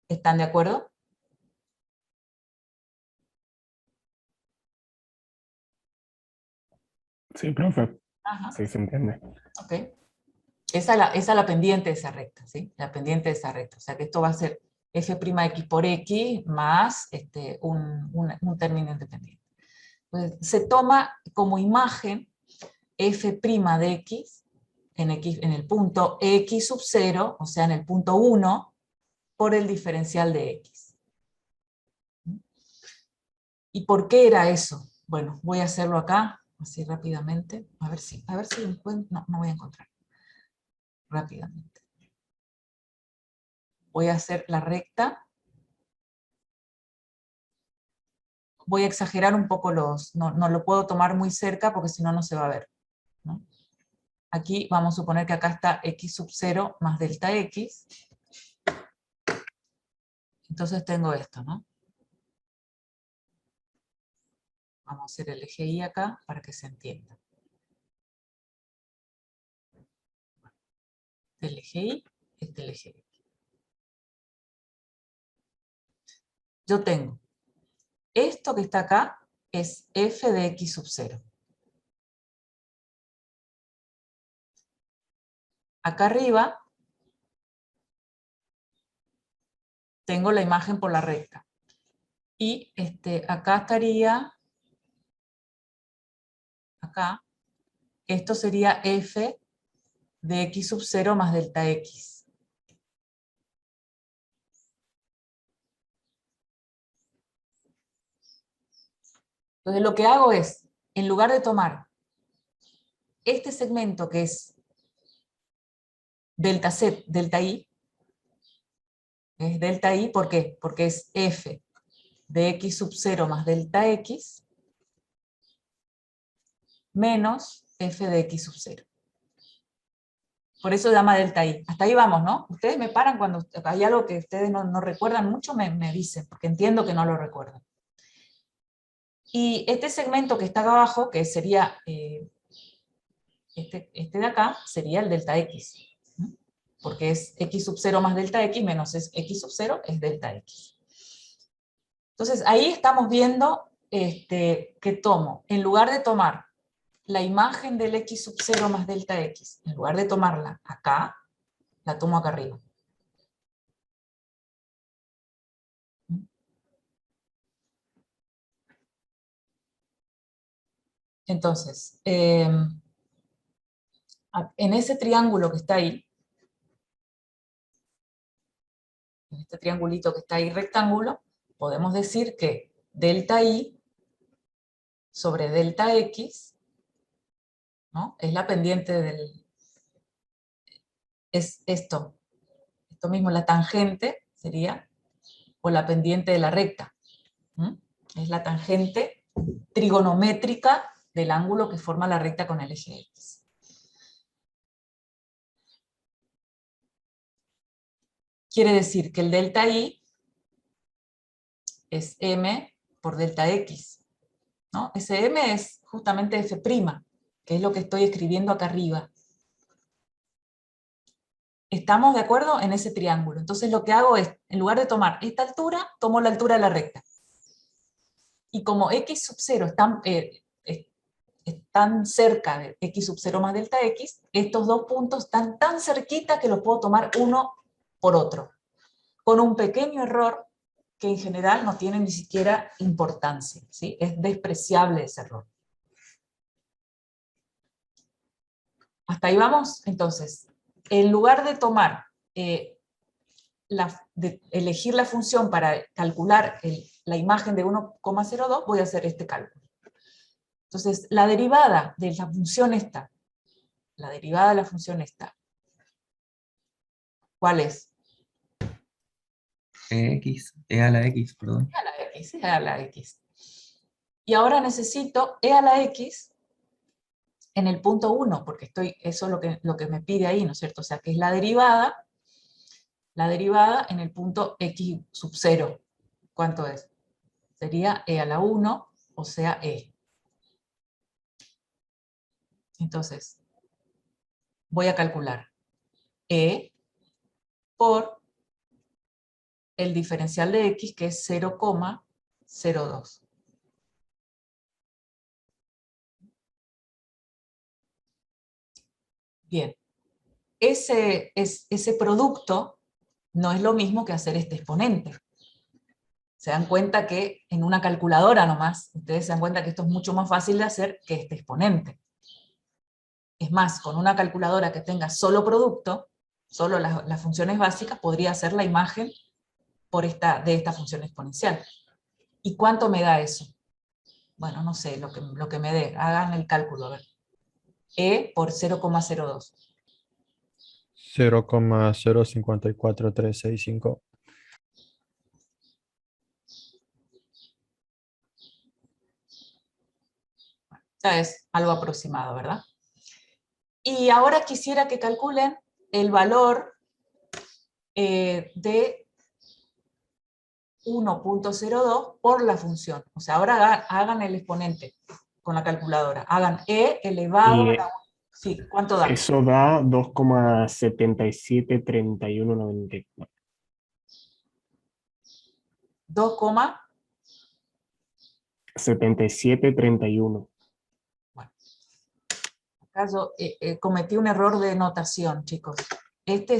¿Están de acuerdo? Sí, profe. Ajá. Sí, se entiende. Ok. Esa es la pendiente de esa recta, ¿sí? La pendiente de esa recta. O sea que esto va a ser f'x por x más un término independiente. Entonces, se toma como imagen f' de x en el punto x sub 0, o sea, en el punto 1, por el diferencial de x. ¿Y por qué era eso? Bueno, voy a hacerlo acá, así rápidamente. A ver si encuentro. No voy a encontrar. Rápidamente. Voy a hacer la recta. Voy a exagerar un poco no lo puedo tomar muy cerca porque si no, no se va a ver, ¿no? Aquí vamos a suponer que acá está x sub 0 más delta x. Entonces tengo esto, ¿no? Vamos a hacer el eje Y acá para que se entienda. El eje Y, el eje Y. Yo tengo esto que está acá, es f de x sub 0. Acá arriba tengo la imagen por la recta. Y acá estaría, acá, esto sería f de x sub 0 más delta x. Entonces lo que hago es, en lugar de tomar este segmento que es delta z, delta y, es delta y, ¿por qué? Porque es f de x sub 0 más delta x menos f de x sub 0. Por eso se llama delta y. Hasta ahí vamos, ¿no? Ustedes me paran cuando hay algo que ustedes no recuerdan mucho, me dicen, porque entiendo que no lo recuerdan. Y este segmento que está acá abajo, que sería este de acá, sería el delta x. Porque es x sub 0 más delta x menos x sub 0 es delta x. Entonces ahí estamos viendo que tomo, en lugar de tomar la imagen del x sub 0 más delta x, en lugar de tomarla acá, la tomo acá arriba. Entonces, en ese triángulo que está ahí, en este triangulito que está ahí rectángulo, podemos decir que delta y sobre delta x, ¿no?, es la pendiente del... es esto mismo, la tangente sería, o la pendiente de la recta. Es la tangente trigonométrica del ángulo que forma la recta con el eje X. quiere decir que el delta I es M por delta X, ¿no? Ese M es justamente F', que es lo que estoy escribiendo acá arriba. ¿Estamos de acuerdo en ese triángulo? Entonces lo que hago es, en lugar de tomar esta altura, tomo la altura de la recta. Y como X sub 0 están cerca de X sub 0 más delta X, estos dos puntos están tan cerquita que los puedo tomar uno por otro, con un pequeño error que en general no tiene ni siquiera importancia, ¿sí? Es despreciable ese error. ¿Hasta ahí vamos? Entonces, en lugar de tomar, de elegir la función para calcular la imagen de 1,02, voy a hacer este cálculo. Entonces, la derivada de la función esta, ¿cuál es? E a la X, perdón. E a la X, E a la X. Y ahora necesito E a la X en el punto 1, porque eso es lo que me pide ahí, ¿no es cierto? O sea, que es la derivada en el punto X sub 0. ¿Cuánto es? Sería E a la 1, o sea, E. Entonces, voy a calcular E por el diferencial de X, que es 0,02. Bien, ese producto no es lo mismo que hacer este exponente. Se dan cuenta que en una calculadora nomás, ustedes se dan cuenta que esto es mucho más fácil de hacer que este exponente. Es más, con una calculadora que tenga solo producto, solo las funciones básicas, podría hacer la imagen de esta función exponencial. ¿Y cuánto me da eso? Bueno, no sé, lo que me dé, hagan el cálculo, a ver. E por 0,02. 0,054365. Ya es algo aproximado, ¿verdad? Y ahora quisiera que calculen el valor de 1,02 por la función. O sea, ahora hagan el exponente con la calculadora. Hagan E elevado a la 1. Sí, ¿cuánto da? Eso da 2,773194. 2, 7731. bueno, acá yo cometí un error de notación, chicos. Este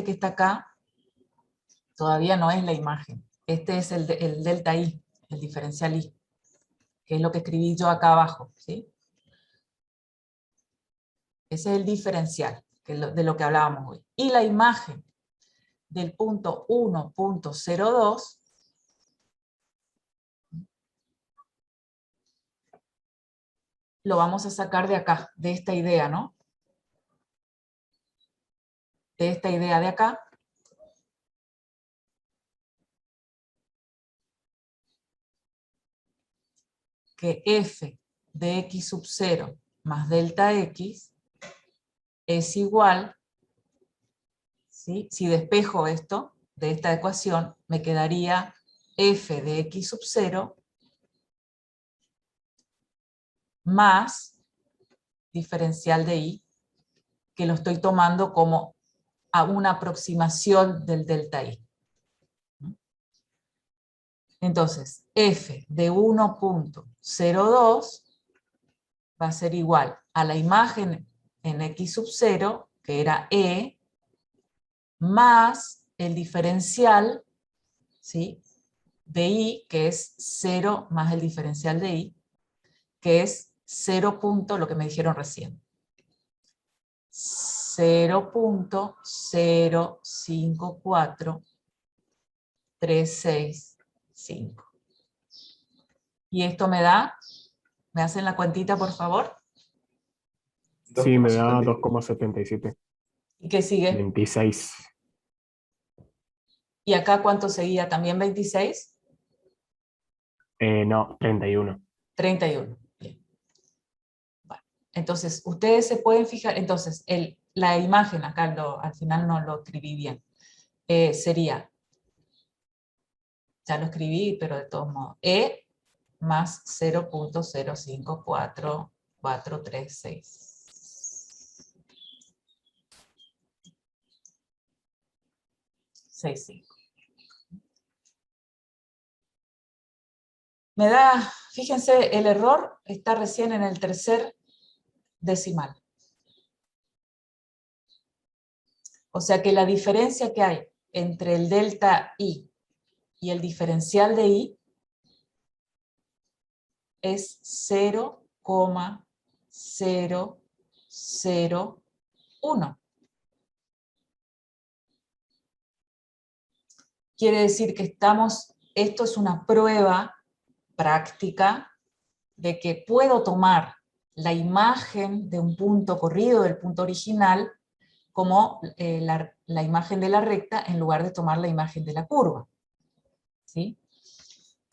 que está acá, todavía no es la imagen. Este es el delta I, el diferencial I, que es lo que escribí yo acá abajo, ¿sí? Ese es el diferencial de lo que hablábamos hoy. Y la imagen del punto 1,02 lo vamos a sacar de acá, de esta idea, ¿no? De esta idea de acá. Que f de x sub 0 más delta x es igual, ¿sí? Si despejo esto de esta ecuación, me quedaría f de x sub 0 más diferencial de y, que lo estoy tomando como a una aproximación del delta y. Entonces, f de 1,02 va a ser igual a la imagen en x sub 0, que era e, más el diferencial, ¿sí?, de i, que es 0 más el diferencial de i, que es 0. Lo que me dijeron recién. 0,054365. Y esto me da, ¿me hacen la cuentita, por favor? Sí, me da 2,77. ¿Y qué sigue? 26. ¿Y acá cuánto seguía? ¿También 26? No, 31. 31. Bien. Bueno, entonces, ustedes se pueden fijar, entonces, la imagen, acá al final no lo escribí bien, sería, ya lo escribí, pero de todos modos, E más 0.054436. Me da, fíjense, el error está recién en el tercer decimal. O sea que la diferencia que hay entre el delta I y el diferencial de I es 0,001. Quiere decir que esto es una prueba práctica de que puedo tomar la imagen de un punto corrido del punto original como la imagen de la recta en lugar de tomar la imagen de la curva. ¿Sí?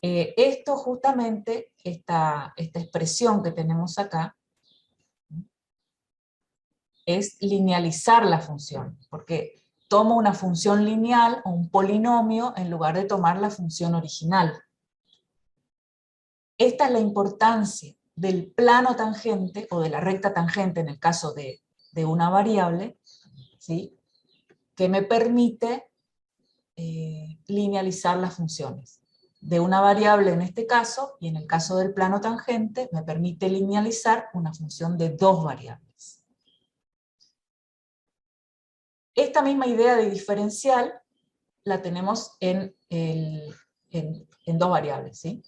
Esto justamente, esta expresión que tenemos acá, es linealizar la función, porque tomo una función lineal o un polinomio en lugar de tomar la función original. Esta es la importancia del plano tangente, o de la recta tangente en el caso de una variable, ¿sí? Que me permite linealizar las funciones. De una variable en este caso, y en el caso del plano tangente, me permite linealizar una función de dos variables. Esta misma idea de diferencial la tenemos en dos variables, ¿sí?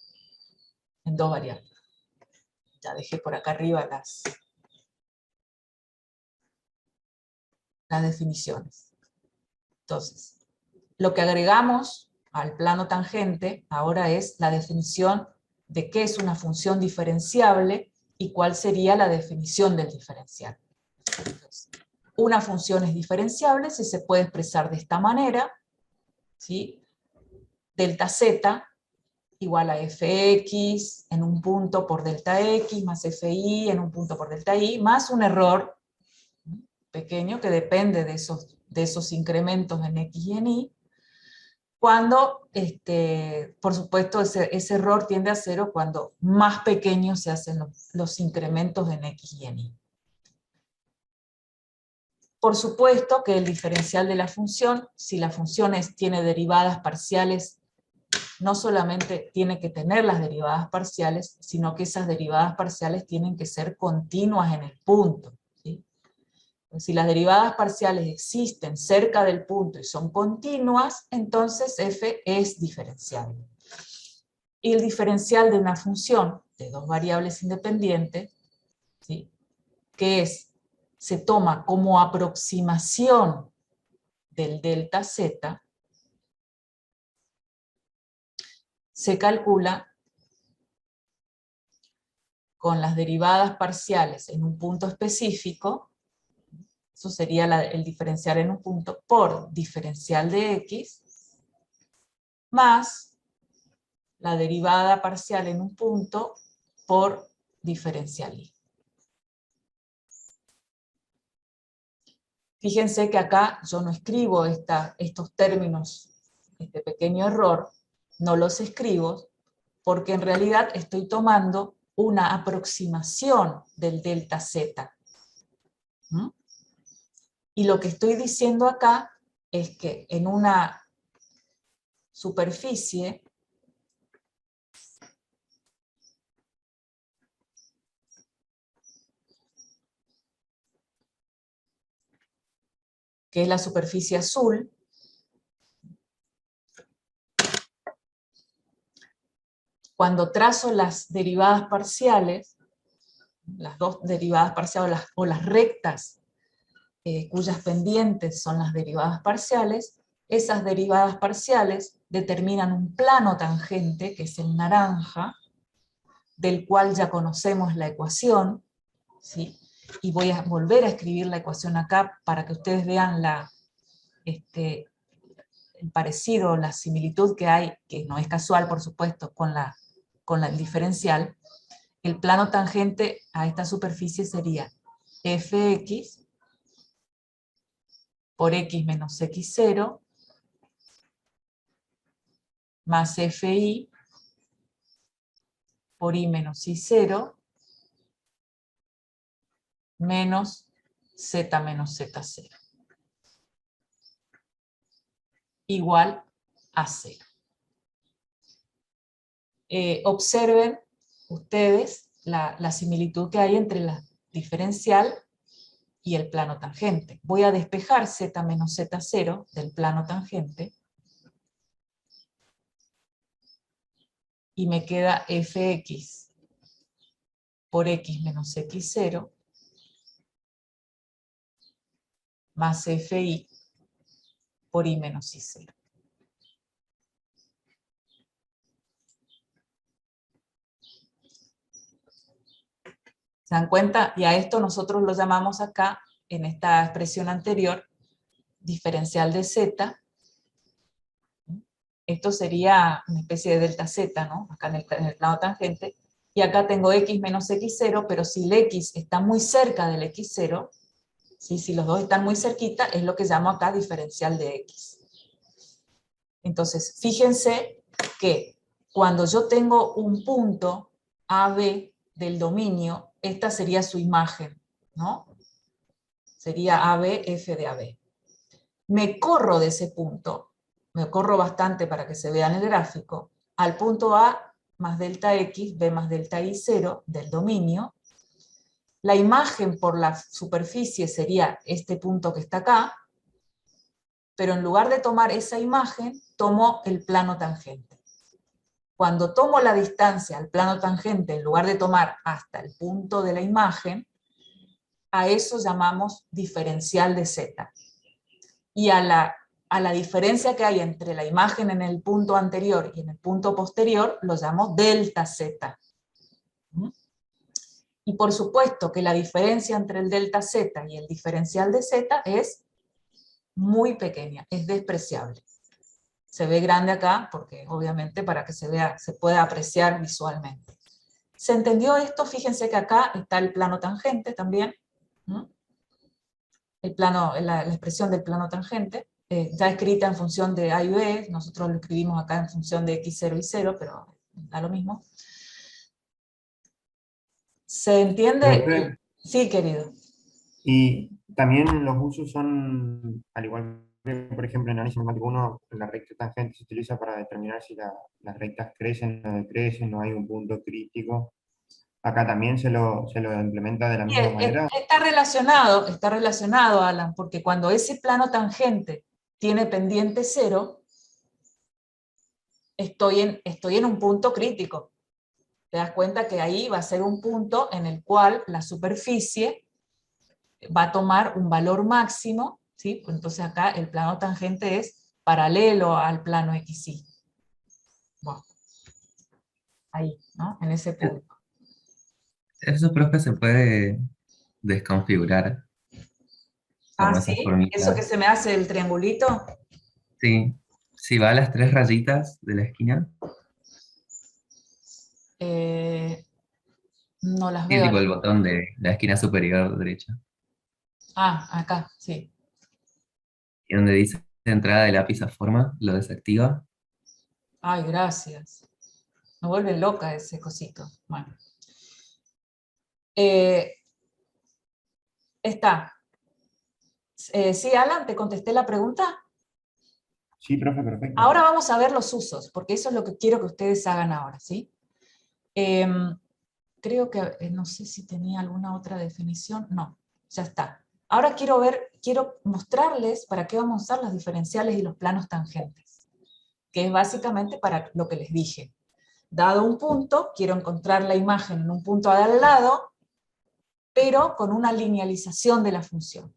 En dos variables. Ya dejé por acá arriba las definiciones. Entonces, lo que agregamos al plano tangente ahora es la definición de qué es una función diferenciable y cuál sería la definición del diferencial. Entonces, una función es diferenciable si se puede expresar de esta manera, ¿sí? Delta z igual a fx en un punto por delta x, más fi en un punto por delta y, más un error pequeño que depende de esos incrementos en x y en y, cuando, por supuesto, ese error tiende a cero cuando más pequeños se hacen los incrementos en x y en y. Por supuesto que el diferencial de la función, si la función tiene derivadas parciales, no solamente tiene que tener las derivadas parciales, sino que esas derivadas parciales tienen que ser continuas en el punto, ¿sí? Si las derivadas parciales existen cerca del punto y son continuas, entonces f es diferenciable. Y el diferencial de una función de dos variables independientes, ¿sí? Que se toma como aproximación del delta z, se calcula con las derivadas parciales en un punto específico, eso sería el diferencial en un punto, por diferencial de x, más la derivada parcial en un punto por diferencial y. Fíjense que acá yo no escribo estos términos, este pequeño error, no los escribo, porque en realidad estoy tomando una aproximación del delta z. ¿Mm? Y lo que estoy diciendo acá es que en una superficie que es la superficie azul, cuando trazo las derivadas parciales, las dos derivadas parciales o las rectas cuyas pendientes son las derivadas parciales, esas derivadas parciales determinan un plano tangente, que es el naranja, del cual ya conocemos la ecuación, ¿sí? Y voy a volver a escribir la ecuación acá para que ustedes vean el parecido, la similitud que hay, que no es casual, por supuesto, con el diferencial. El plano tangente a esta superficie sería fx por x menos x0 más fi por y menos y0 menos z menos z0 igual a 0. Observen ustedes la similitud que hay entre la diferencial y el plano tangente. Voy a despejar z menos z0 del plano tangente y me queda fx por x menos x0 más fi por y menos y0. ¿Se dan cuenta? Y a esto nosotros lo llamamos acá, en esta expresión anterior, diferencial de z. Esto sería una especie de delta z, ¿no? Acá en el plano tangente. Y acá tengo x menos x0, pero si el x está muy cerca del x0, ¿sí? Si los dos están muy cerquita, es lo que llamo acá diferencial de x. Entonces, fíjense que cuando yo tengo un punto AB del dominio, esta sería su imagen, ¿no? Sería AB, F de AB. Me corro de ese punto, me corro bastante para que se vea en el gráfico, al punto A más delta X, B más delta Y0 del dominio. La imagen por la superficie sería este punto que está acá, pero en lugar de tomar esa imagen, tomo el plano tangente. Cuando tomo la distancia al plano tangente, en lugar de tomar hasta el punto de la imagen, a eso llamamos diferencial de z. Y a la diferencia que hay entre la imagen en el punto anterior y en el punto posterior, lo llamo delta z. Y por supuesto que la diferencia entre el delta z y el diferencial de z es muy pequeña, es despreciable. Se ve grande acá porque obviamente para que se vea, se pueda apreciar visualmente. ¿Se entendió esto? Fíjense que acá está el plano tangente también. El plano, la expresión del plano tangente, ya escrita en función de A y B, nosotros lo escribimos acá en función de x0 y 0, pero da lo mismo. ¿Se entiende? Profe, Sí, querido. y también los usos son, al igual que, por ejemplo, en análisis matemático 1, la recta tangente se utiliza para determinar si las rectas crecen o decrecen, no hay un punto crítico. Acá también se lo implementa de la Sí, misma manera. está relacionado, Alan, porque cuando ese plano tangente tiene pendiente 0, estoy en un punto crítico. Te das cuenta que ahí va a ser un punto en el cual la superficie va a tomar un valor máximo, ¿sí? Entonces acá el plano tangente es paralelo al plano XY. Bueno, ahí, ¿no? En ese punto. Eso, profe, se puede desconfigurar, como esas ¿Sí? ¿Eso que formitas. se me hace el triangulito? Sí, si va a las 3 rayitas de la esquina, No las sí, veo. tipo el botón de la esquina superior derecha, Acá, sí. y donde dice entrada de lápiz a forma, lo desactiva. Ay, gracias. Me vuelve loca ese cosito. Bueno. Está. Sí, Alan, ¿te contesté la pregunta? Sí, profe, perfecto. Ahora vamos a ver los usos, porque eso es lo que quiero que ustedes hagan ahora, ¿sí? Creo que, no sé si tenía alguna otra definición. No, ya está. Ahora quiero mostrarles para qué vamos a usar las diferenciales y los planos tangentes, que es básicamente para lo que les dije. Dado un punto, quiero encontrar la imagen en un punto de al lado, pero con una linealización de la función.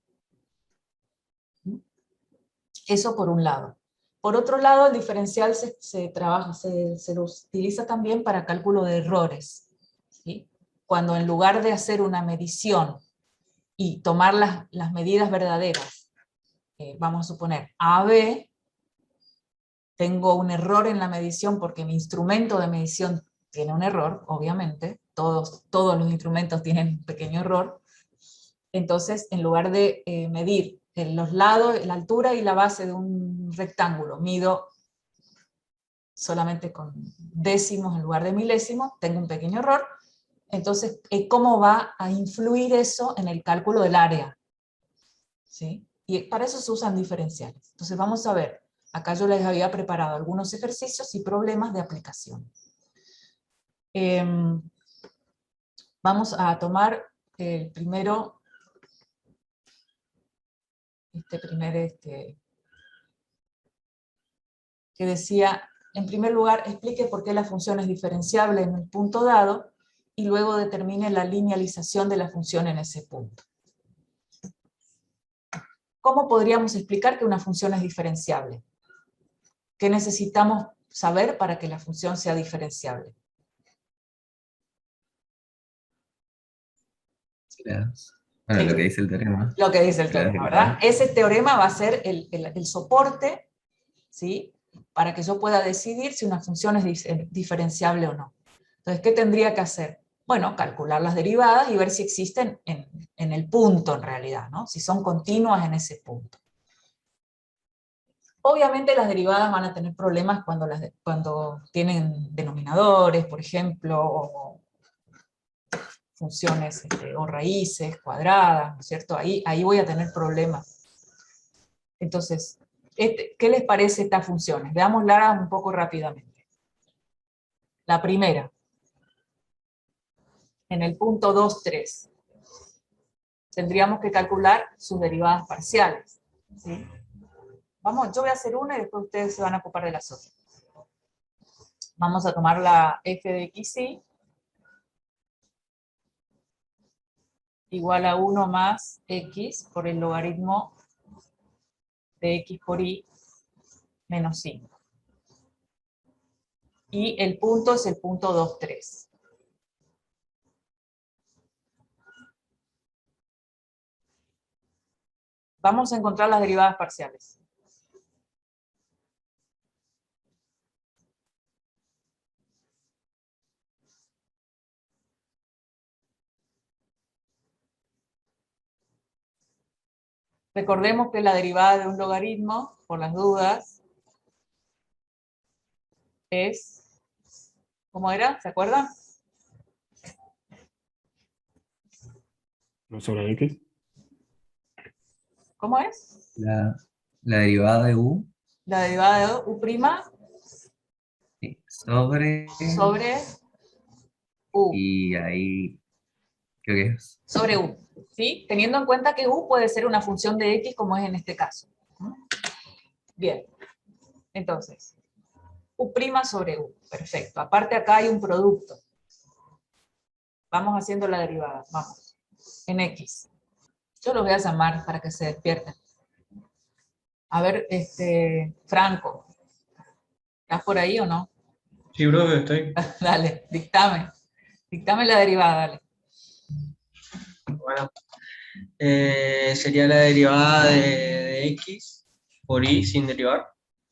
Eso por un lado. Por otro lado, el diferencial se lo utiliza también para cálculo de errores, ¿sí? Cuando en lugar de hacer una medición y tomar las medidas verdaderas, vamos a suponer AB, tengo un error en la medición porque mi instrumento de medición tiene un error, obviamente, todos los instrumentos tienen un pequeño error. Entonces, en lugar de medir los lados, la altura y la base de un rectángulo, mido solamente con décimos en lugar de milésimos, tengo un pequeño error. Entonces, ¿cómo va a influir eso en el cálculo del área? ¿Sí? Y para eso se usan diferenciales. Entonces vamos a ver, acá yo les había preparado algunos ejercicios y problemas de aplicación. Vamos a tomar el primero, que decía, en primer lugar, explique por qué la función es diferenciable en un punto dado, y luego determine la linealización de la función en ese punto. ¿Cómo podríamos explicar que una función es diferenciable? ¿Qué necesitamos saber para que la función sea diferenciable? Bueno, Sí. lo que dice el teorema. Lo que dice el Las teorema, ¿verdad? derivadas. Ese teorema va a ser el soporte, ¿sí? Para que yo pueda decidir si una función es diferenciable o no. Entonces, ¿qué tendría que hacer? Bueno, calcular las derivadas y ver si existen en el punto en realidad, ¿no? Si son continuas en ese punto. Obviamente las derivadas van a tener problemas cuando tienen denominadores, por ejemplo, o funciones o raíces cuadradas, ¿no es cierto? Ahí voy a tener problemas. Entonces, ¿qué les parece estas funciones? Veámoslas un poco rápidamente. La primera, en el punto 2, 3, tendríamos que calcular sus derivadas parciales, ¿sí? Vamos, yo voy a hacer una y después ustedes se van a ocupar de las otras. Vamos a tomar la f de xy igual a 1 más x por el logaritmo de x por y menos 5. Y el punto es el punto 2, 3. Vamos a encontrar las derivadas parciales. Recordemos que la derivada de un logaritmo, por las dudas, es, ¿cómo era? ¿Se acuerdan? 1 sobre X. ¿Cómo es? La derivada de u La derivada de u' sí, sobre, sobre u. y ahí creo que es Sobre u, ¿sí? Teniendo en cuenta que u puede ser una función de x como es en este caso. Bien, entonces, u' sobre u, perfecto. Aparte acá hay un producto. Vamos haciendo la derivada, vamos, en x. Yo los voy a llamar para que se despierten. A ver, Franco, ¿estás por ahí o no? Sí, bro, estoy. Dale, dictame la derivada, dale. Bueno, sería la derivada de x por y sin derivar.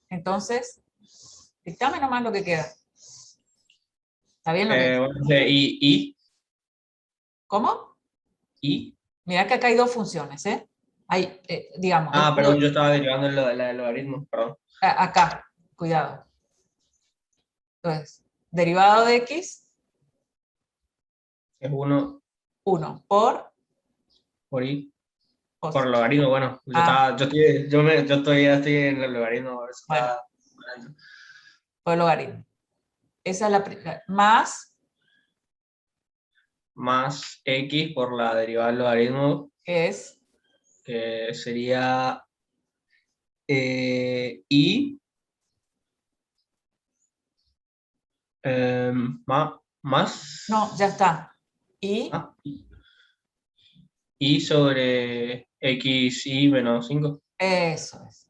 Entonces, dictame nomás lo que queda. ¿Está bien lo que Bueno, y, ¿Cómo? y. Mirá que acá hay dos funciones, ¿eh? Hay, digamos, Ah, perdón, yo estaba derivando la del logaritmo, perdón. acá, cuidado. Entonces, derivado de x, Es 1 1 por por y. o Por sea, logaritmo, bueno. Yo todavía estoy en el logaritmo, a ver si Bueno. está. por logaritmo. Esa es la Más x por la derivada del logaritmo, es que sería y más. no, ya está. Y Ah, y sobre x y menos 5. eso es.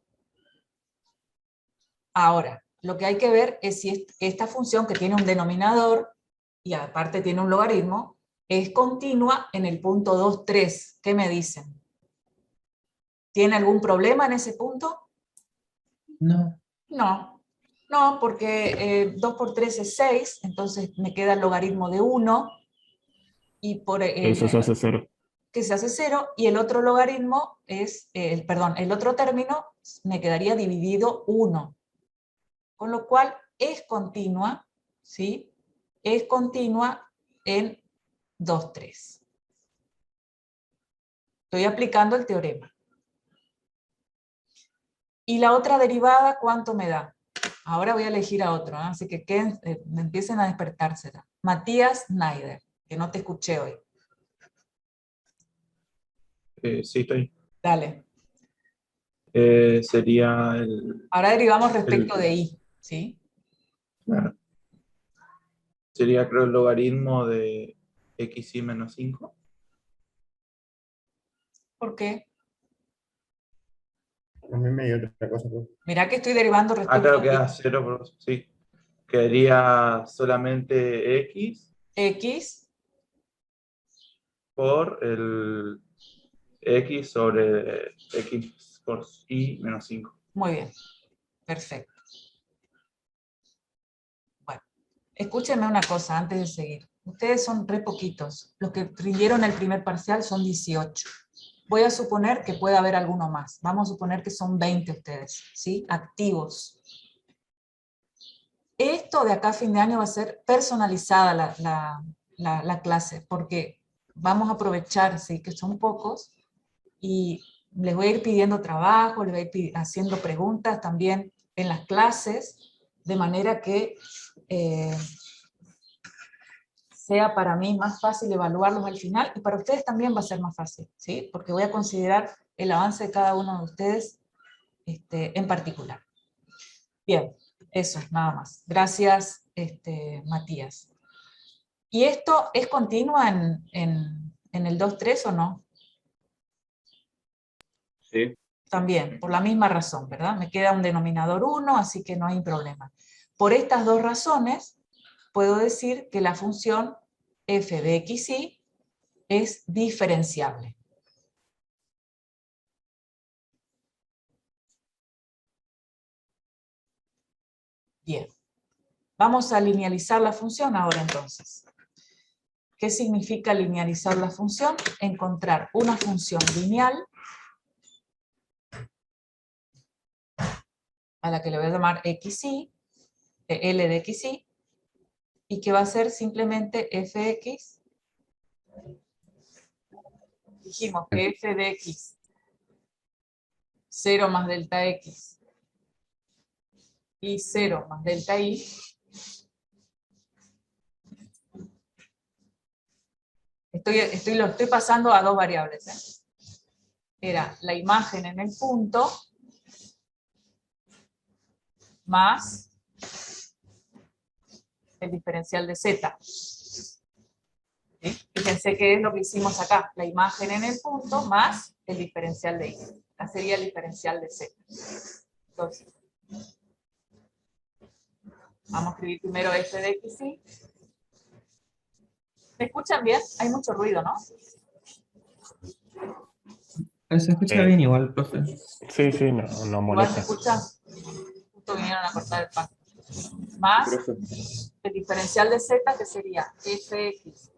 Ahora, lo que hay que ver es si esta función que tiene un denominador y aparte tiene un logaritmo, es continua en el punto 2, 3. ¿Qué me dicen? ¿Tiene algún problema en ese punto? no. No, porque 2 por 3 es 6, entonces me queda el logaritmo de 1, y por Eso se hace 0. que se hace 0, y el otro logaritmo es, el otro término me quedaría dividido 1. Con lo cual es continua, ¿sí? Es continua en 2, 3. Estoy aplicando el teorema. Y la otra derivada, ¿cuánto me da? Ahora voy a elegir a otro, ¿eh? Así que empiecen a despertarse. Matías Schneider, que no te escuché hoy. Sí, estoy. Dale. Sería el... Ahora derivamos respecto de I, ¿sí? Claro. Sería, creo, el logaritmo de xy menos 5. ¿Por qué? A mí me dio otra cosa. Pues. Mirá que estoy derivando respecto Claro, de queda 0, pero sí. Quedaría solamente x X, por el x sobre x por y menos 5. muy bien, perfecto. Bueno, escúchenme una cosa antes de seguir. Ustedes son re poquitos. Los que rindieron el primer parcial son 18. Voy a suponer que puede haber alguno más. Vamos a suponer que son 20 ustedes, ¿sí? Activos. Esto de acá a fin de año va a ser personalizada la clase, porque vamos a aprovechar, ¿sí? Que son pocos, y les voy a ir pidiendo trabajo, les voy a ir haciendo preguntas también en las clases, de manera que sea para mí más fácil evaluarlos al final, y para ustedes también va a ser más fácil, ¿sí? Porque voy a considerar el avance de cada uno de ustedes en particular. Bien, eso, nada más. Gracias, Matías. ¿Y esto es continua en el 2-3 o no? Sí. También, por la misma razón, ¿verdad? Me queda un denominador 1, así que no hay problema. Por estas dos razones, puedo decir que la función f de xy es diferenciable. Bien. Vamos a linealizar la función ahora entonces. ¿Qué significa linealizar la función? Encontrar una función lineal a la que le voy a llamar xy, L de xy, y que va a ser simplemente fx. Dijimos que f de x, 0 más delta x, y 0 más delta y, lo estoy pasando a dos variables, ¿eh? Era la imagen en el punto, más el diferencial de z. ¿Sí? Fíjense qué es lo que hicimos acá, la imagen en el punto más el diferencial de y. Esta sería el diferencial de z. Entonces, vamos a escribir primero f de xy. ¿Me escuchan bien? Hay mucho ruido, ¿no? Se escucha bien igual, profe. Sí, sí, no Igual se molesta. escucha. Justo vinieron a cortar el paso. Más Profe. el diferencial de z, que sería fx.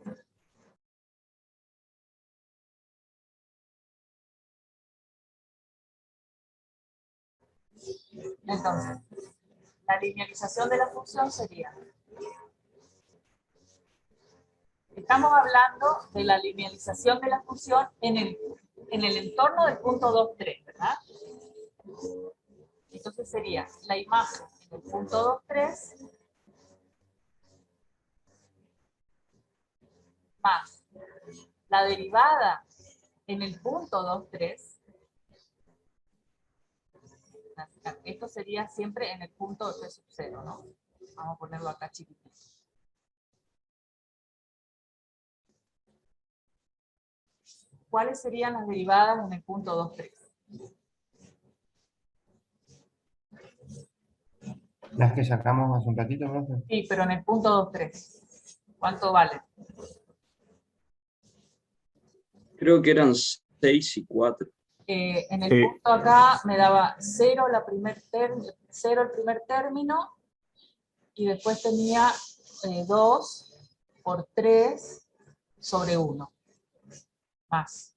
Entonces, la linealización de la función sería... Estamos hablando de la linealización de la función en el entorno del punto 2, 3, ¿verdad? Entonces sería la imagen en el punto 2, 3 más la derivada en el punto 2, 3. Esto sería siempre en el punto t sub 0, ¿no? Vamos a ponerlo acá chiquitito. ¿Cuáles serían las derivadas en el punto 2, 3? Las que sacamos hace un ratito, profe. Sí, pero en el punto 2, 3. ¿Cuánto vale? Creo que eran 6 y 4. En el Sí. punto acá me daba 0 el primer término, y después tenía 2 por 3 sobre 1. más.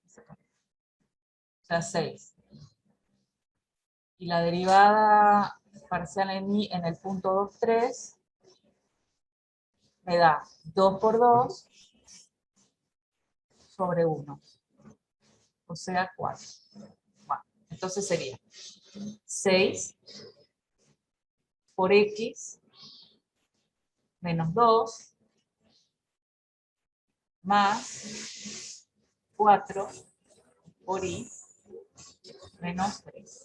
O sea, 6. Y la derivada parcial en i en el punto 2, 3 me da 2 por 2 sobre 1. O sea, 4. Bueno, entonces sería 6 por x menos 2 más 4 por i menos 3.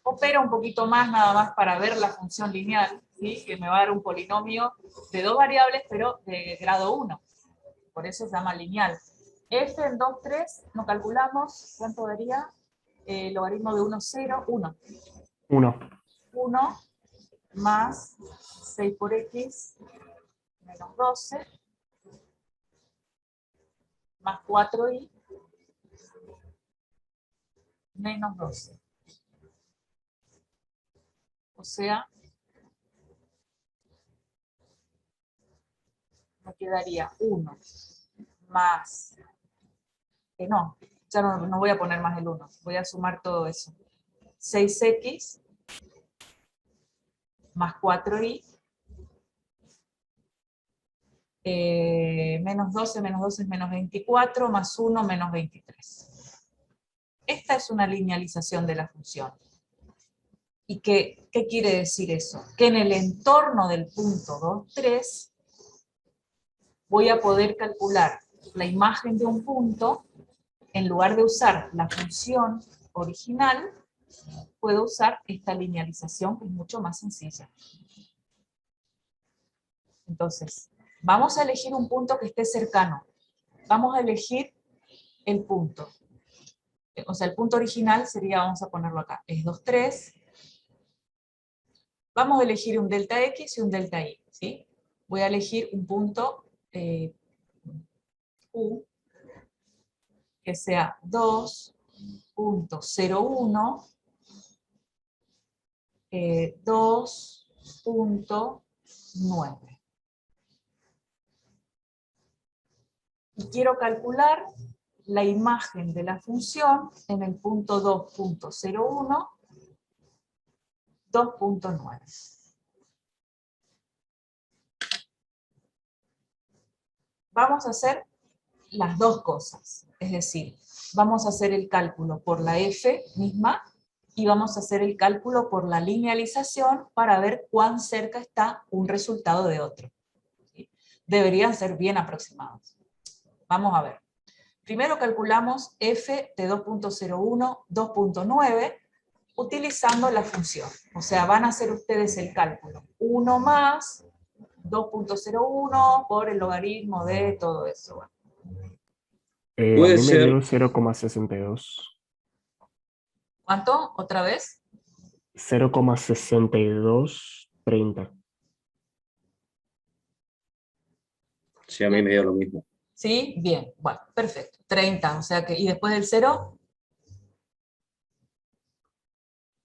Opera un poquito más nada más para ver la función lineal, ¿sí? Que me va a dar un polinomio de 2 variables, pero de grado 1. Por eso se llama lineal. F en 2, 3, nos calculamos, ¿cuánto daría? Logaritmo de 1, 0, 1. 1. 1 más 6 por x menos 12 más 4i menos 12. O sea, me quedaría 1 más, no, ya no voy a poner más el 1, voy a sumar todo eso. 6x más 4i, menos 12 es menos 24, más 1 menos 23. Esta es una linealización de la función. ¿Y qué quiere decir eso? Que en el entorno del punto 2, 3 voy a poder calcular la imagen de un punto, en lugar de usar la función original, puedo usar esta linealización que es mucho más sencilla. Entonces, vamos a elegir un punto que esté cercano. Vamos a elegir el punto. O sea, el punto original sería, vamos a ponerlo acá, es 2, 3. Vamos a elegir un delta X y un delta Y, ¿sí? Voy a elegir un punto Q que sea 2.01, 2.9. Y quiero calcular la imagen de la función en el punto 2.01, 2.9. Vamos a hacer las dos cosas, es decir, vamos a hacer el cálculo por la f misma y vamos a hacer el cálculo por la linealización para ver cuán cerca está un resultado de otro. ¿Sí? Deberían ser bien aproximados. Vamos a ver. Primero calculamos f de 2.01, 2.9, utilizando la función. O sea, van a hacer ustedes el cálculo. 1 más 2.01 por el logaritmo de todo eso. Bueno. A Puede mí me ser, dio 0,62. ¿Cuánto? ¿Otra vez? 0,6230. sí, a mí me dio lo mismo. ¿Sí? Bien. Bueno, perfecto. 30. O sea que, ¿y después del 0?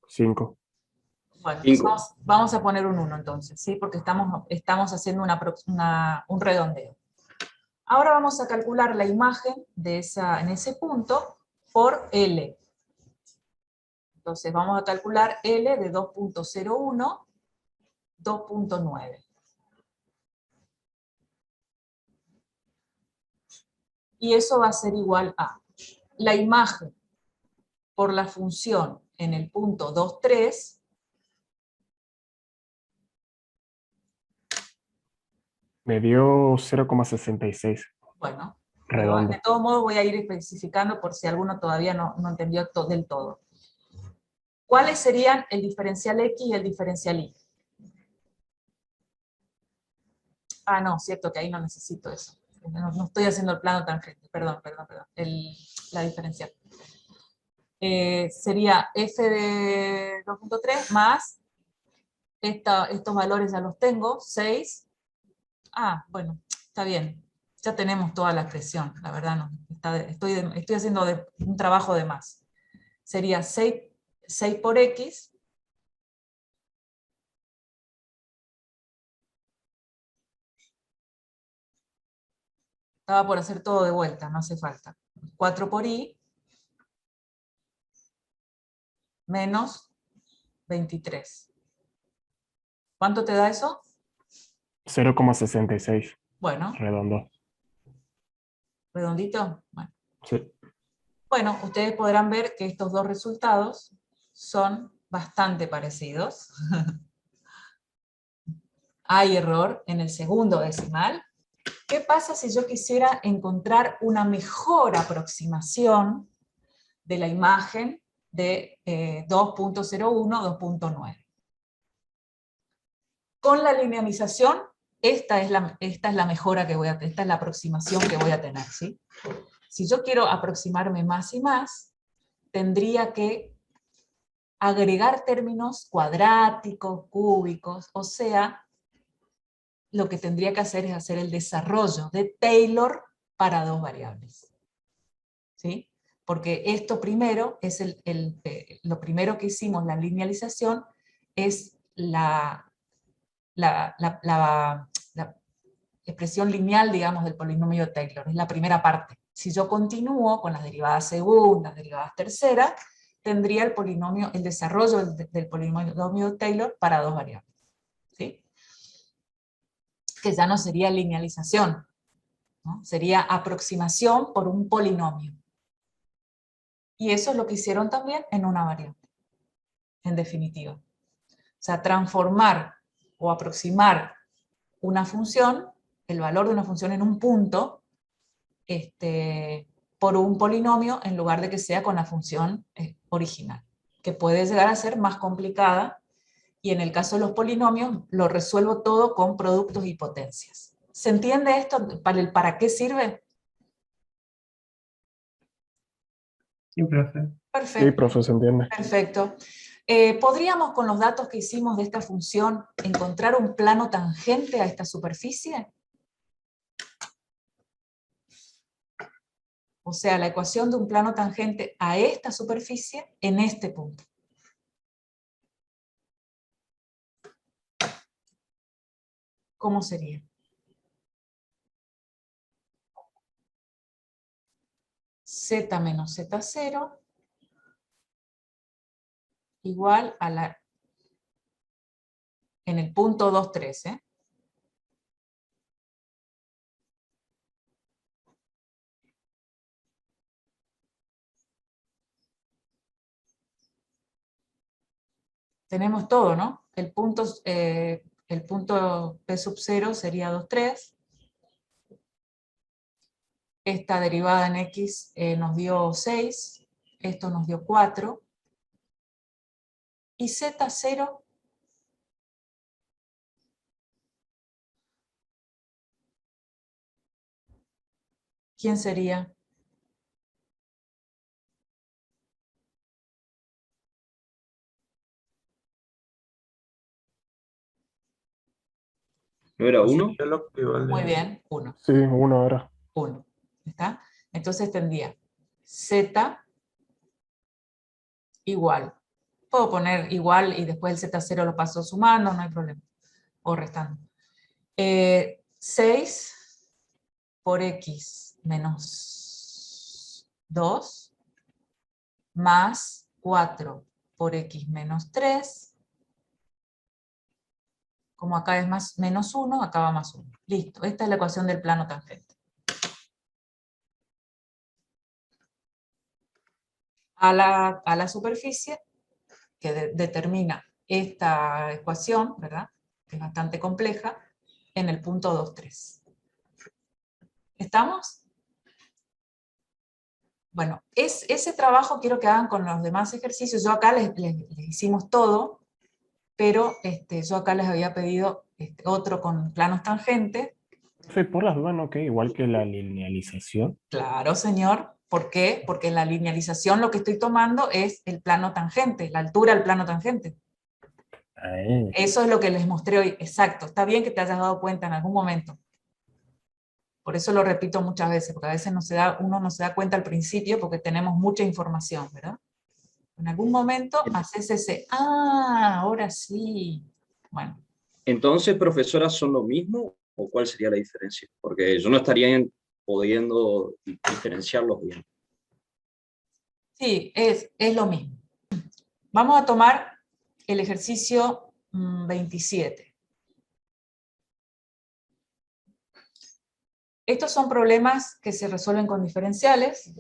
5. Bueno, 5. vamos a poner un 1 entonces, ¿sí? Porque estamos haciendo un redondeo. Ahora vamos a calcular la imagen de en ese punto por L. Entonces vamos a calcular L de 2.01, 2.9. Y eso va a ser igual a la imagen por la función en el punto 2, 3, Me dio 0,66. bueno, pero Redondo. de todos modos voy a ir especificando por si alguno todavía no entendió del todo. ¿Cuáles serían el diferencial X y el diferencial Y? Ah, no, cierto que ahí no necesito eso. No estoy haciendo el plano tangente, perdón. La diferencial. Sería f de 2.3 más, estos valores ya los tengo, 6. Ah, bueno, está bien. Ya tenemos toda la expresión, la verdad no. Estoy haciendo un trabajo de más. Sería 6 por x Estaba por hacer todo de vuelta, no hace falta. 4 por i menos 23. ¿Cuánto te da eso? 0,66, Bueno, redondo. redondito. Bueno. Sí. Bueno, ustedes podrán ver que estos dos resultados son bastante parecidos. Hay error en el segundo decimal. ¿Qué pasa si yo quisiera encontrar una mejor aproximación de la imagen de 2.01, 2.9? Con la linealización, esta es la mejora que voy a, esta es la aproximación que voy a tener, ¿sí? Si yo quiero aproximarme más y más, tendría que agregar términos cuadráticos, cúbicos, o sea, lo que tendría que hacer es hacer el desarrollo de Taylor para dos variables. ¿Sí? Porque esto primero es lo primero que hicimos, la linealización, es la expresión lineal, digamos, del polinomio de Taylor, es la primera parte. Si yo continúo con las derivadas segundas, derivadas terceras, tendría el desarrollo del polinomio de Taylor para dos variables. ¿Sí? Que ya no sería linealización, ¿no? Sería aproximación por un polinomio. Y eso es lo que hicieron también en una variable, en definitiva. O sea, transformar o aproximar una función, el valor de una función en un punto, por un polinomio en lugar de que sea con la función original, que puede llegar a ser más complicada, y en el caso de los polinomios lo resuelvo todo con productos y potencias. ¿Se entiende esto? ¿Para qué sirve? Sí, profe. Sí, Perfecto. profe, se entiende. Perfecto. ¿Podríamos, con los datos que hicimos de esta función, encontrar un plano tangente a esta superficie? O sea, la ecuación de un plano tangente a esta superficie en este punto. ¿Cómo sería? Z menos Z0 igual a la... en el punto 2, 3, ¿eh? Tenemos todo, ¿no? El punto P sub 0 sería 2, 3. Esta derivada en X nos dio 6. Esto nos dio 4. Y Z0 ¿quién sería? ¿No era 1? Sería lo que vale. Muy bien, 1. Sí, 1 ahora. 1. ¿Está? Entonces tendría Z igual. Puedo poner igual y después el Z0 lo paso sumando, no hay problema. O restando. 6 por X menos 2 más 4 por X menos 3. Como acá es más menos 1, acá va más 1. Listo, esta es la ecuación del plano tangente. A la superficie, que determina esta ecuación, ¿verdad? Que es bastante compleja, en el punto 2, 3. ¿Estamos? Bueno, ese trabajo quiero que hagan con los demás ejercicios. Yo acá les hicimos todo, pero yo acá les había pedido otro con planos tangentes. Profe, por las dudas, ¿no? Que igual que la linealización. Claro, señor. ¿Por qué? Porque en la linealización lo que estoy tomando es el plano tangente, la altura del plano tangente. Ahí. Eso es lo que les mostré hoy. Exacto. Está bien que te hayas dado cuenta en algún momento. Por eso lo repito muchas veces, porque a veces uno no se da cuenta al principio porque tenemos mucha información, ¿verdad? En algún momento haces ese, ahora sí. Bueno. Entonces, profesoras, ¿son lo mismo o cuál sería la diferencia? Porque yo no estaría pudiendo diferenciarlos bien. Sí, es lo mismo. Vamos a tomar el ejercicio 27. Estos son problemas que se resuelven con diferenciales,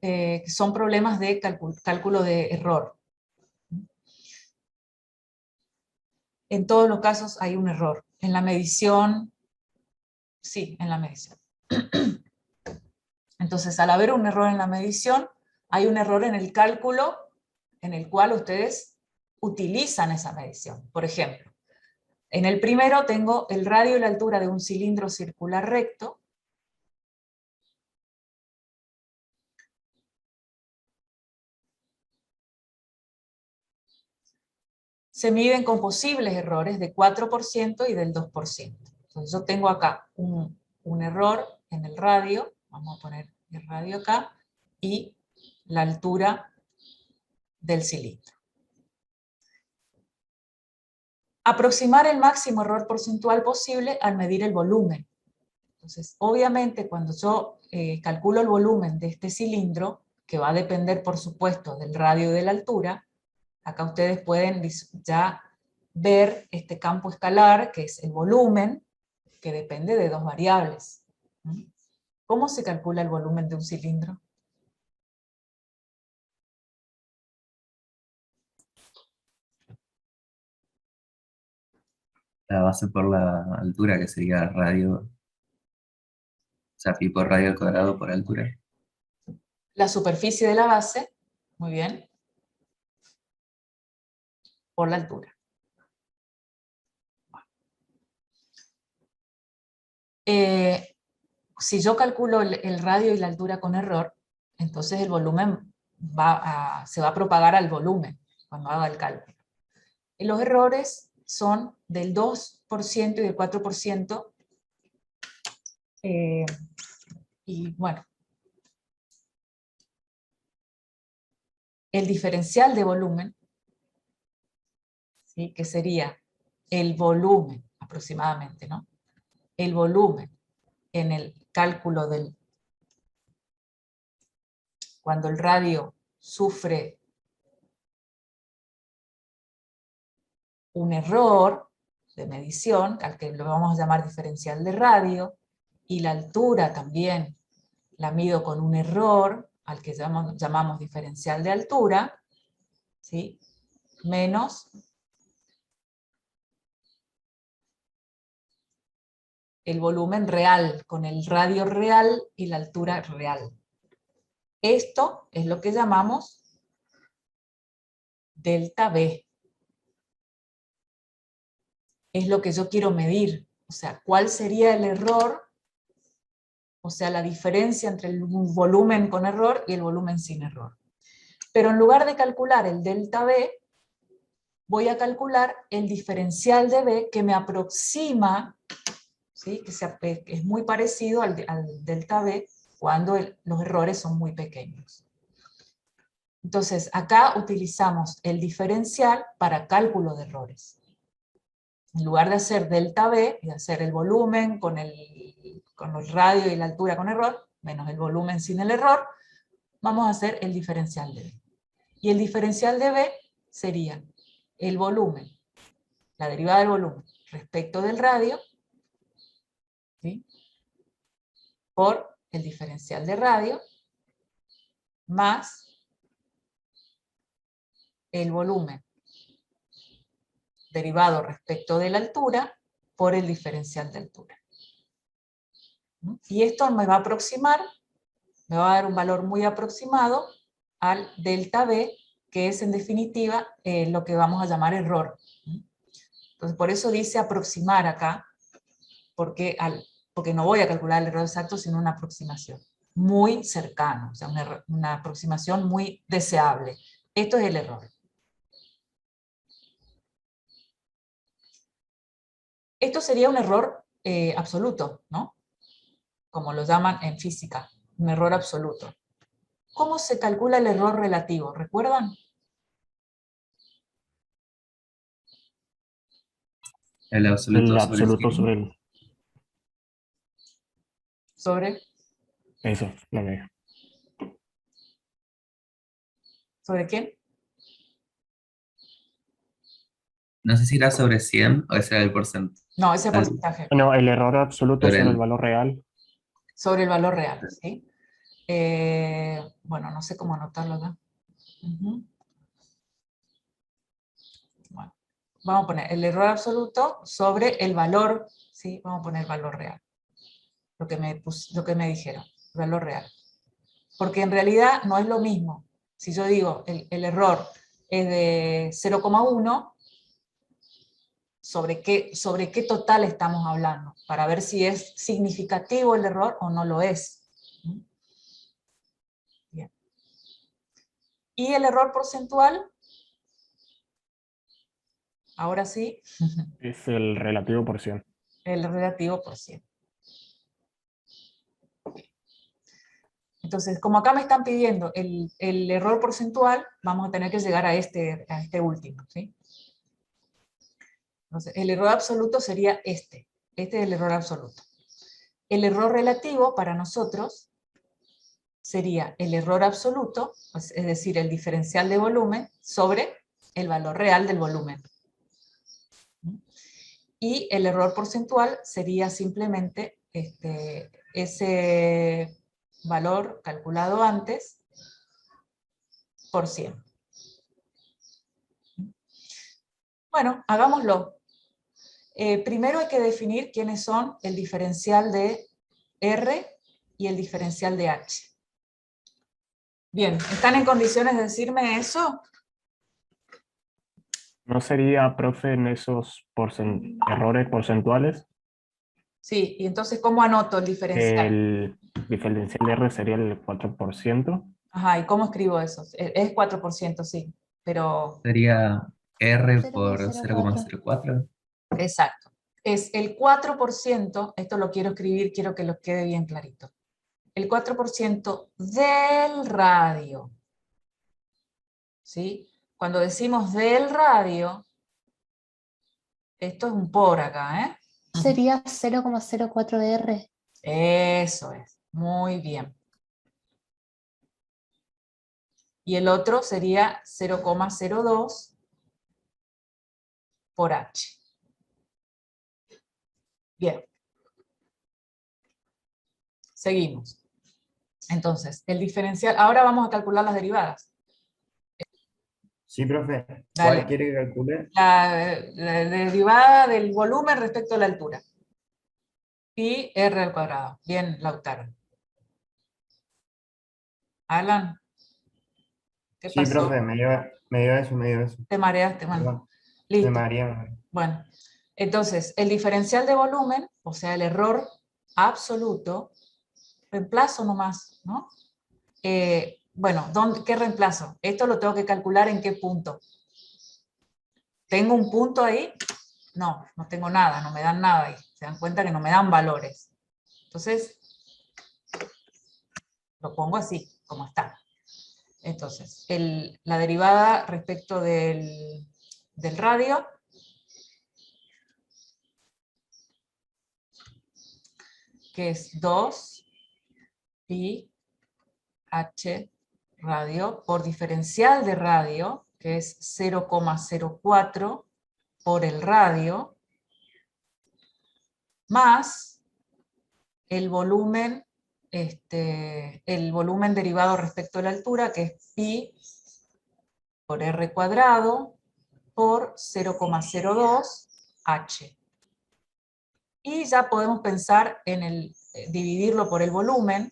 que son problemas de cálculo de error. En todos los casos hay un error. En la medición, sí, en la medición. Entonces, al haber un error en la medición, hay un error en el cálculo en el cual ustedes utilizan esa medición. Por ejemplo, en el primero tengo el radio y la altura de un cilindro circular recto. Se miden con posibles errores de 4% y del 2%. Entonces yo tengo acá un error en el radio, vamos a poner el radio acá, y la altura del cilindro. Aproximar el máximo error porcentual posible al medir el volumen. Entonces, obviamente, cuando yo calculo el volumen de este cilindro, que va a depender, por supuesto, del radio y de la altura, acá ustedes pueden ya ver este campo escalar, que es el volumen, que depende de dos variables. ¿Cómo se calcula el volumen de un cilindro? La base por la altura, que sería radio, o sea, pi por radio al cuadrado por altura. La superficie de la base, muy bien, por la altura. Si yo calculo el radio y la altura con error, entonces el volumen se va a propagar al volumen cuando haga el cálculo. Y los errores son del 2% y del 4%. Y bueno, el diferencial de volumen, ¿sí? Que sería el volumen aproximadamente, ¿no? El volumen en el cálculo cuando el radio sufre un error de medición, al que lo vamos a llamar diferencial de radio, y la altura también la mido con un error, al que llamamos diferencial de altura, ¿sí? Menos el volumen real, con el radio real y la altura real. Esto es lo que llamamos delta V. Es lo que yo quiero medir. O sea, ¿cuál sería el error? O sea, la diferencia entre el volumen con error y el volumen sin error. Pero en lugar de calcular el delta V, voy a calcular el diferencial de V que me aproxima, ¿sí? Que es muy parecido al delta V cuando los errores son muy pequeños. Entonces, acá utilizamos el diferencial para cálculo de errores. En lugar de hacer delta V, y hacer el volumen con el radio y la altura con error, menos el volumen sin el error, vamos a hacer el diferencial de V. Y el diferencial de V sería el volumen, la derivada del volumen respecto del radio, ¿sí? Por el diferencial de radio, más el volumen derivado respecto de la altura por el diferencial de altura. Y esto me va a aproximar, me va a dar un valor muy aproximado al delta V, que es en definitiva lo que vamos a llamar error. Entonces por eso dice aproximar acá, porque no voy a calcular el error exacto, sino una aproximación muy cercana, o sea, una aproximación muy deseable. Esto es el error. Esto sería un error absoluto, ¿no? Como lo llaman en física, un error absoluto. ¿Cómo se calcula el error relativo? ¿Recuerdan? El absoluto El sobre el absoluto signo. sobre el... ¿Sobre? Eso, la media. ¿Sobre quién? No sé si era sobre 100 o ese era el porcentaje. No, ese porcentaje. No, el error absoluto Sobre sobre el el- valor real. Sobre el valor real, ¿sí? Bueno, no sé cómo anotarlo acá. Ujú. Bueno, vamos a poner el error absoluto sobre el valor, ¿sí? Vamos a poner valor real. Lo que me dijeron, valor real. Porque en realidad no es lo mismo. Si yo digo el error es de 0,1, ¿sobre qué total estamos hablando? Para ver si es significativo el error o no lo es. Bien. Y el error porcentual, ahora sí, Es el relativo por 100. el relativo por 100. Entonces, como acá me están pidiendo el error porcentual, vamos a tener que llegar a este último, ¿sí? Entonces, el error absoluto sería este. Este es el error absoluto. El error relativo para nosotros sería el error absoluto, es decir, el diferencial de volumen sobre el valor real del volumen. Y el error porcentual sería simplemente ese valor calculado antes por 100. Bueno, hagámoslo. Primero hay que definir quiénes son el diferencial de R y el diferencial de H. Bien, ¿están en condiciones de decirme eso? ¿No sería, profe, en esos errores porcentuales? Sí, y entonces, ¿cómo anoto el diferencial? El diferencial de R sería el 4%. Ajá, ¿y cómo escribo eso? Es 4%, sí, pero... Sería R por 0,04. 0,04. Exacto. Es el 4%, esto lo quiero escribir, quiero que lo quede bien clarito. El 4% del radio. ¿Sí? Cuando decimos del radio, esto es un por acá, ¿eh? Sería 0,04 R. Eso es, muy bien. Y el otro sería 0,02 por H. Bien. Seguimos. Entonces, el diferencial, ahora vamos a calcular las derivadas. Sí, profe. Dale. ¿Cuál quiere que calcule? La derivada del volumen respecto a la altura. Pi R al cuadrado. Bien, Lautaro. Alan, ¿qué Sí, pasó? profe, me dio eso. Te mareaste, bueno. Perdón, me Listo. mareé. Bueno, entonces, el diferencial de volumen, o sea, el error absoluto, reemplazo nomás, ¿no? Bueno, ¿qué reemplazo? Esto lo tengo que calcular en qué punto. ¿Tengo un punto ahí? No, no tengo nada, no me dan nada ahí. Se dan cuenta que no me dan valores. Entonces, lo pongo así, como está. Entonces, la derivada respecto del radio, que es 2 pi h radio por diferencial de radio, que es 0,04 por el radio, más el volumen derivado respecto a la altura, que es pi por r cuadrado por 0,02 h. Y ya podemos pensar en dividirlo por el volumen,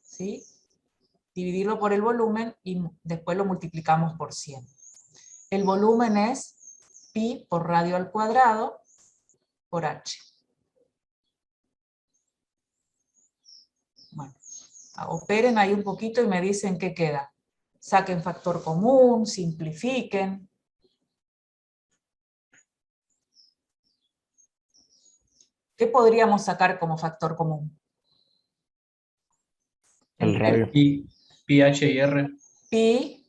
¿sí? Dividirlo por el volumen y después lo multiplicamos por 100. El volumen es pi por radio al cuadrado por h. Bueno, operen ahí un poquito y me dicen qué queda. Saquen factor común, simplifiquen. ¿Qué podríamos sacar como factor común? El radio. Pi H y R. Pi,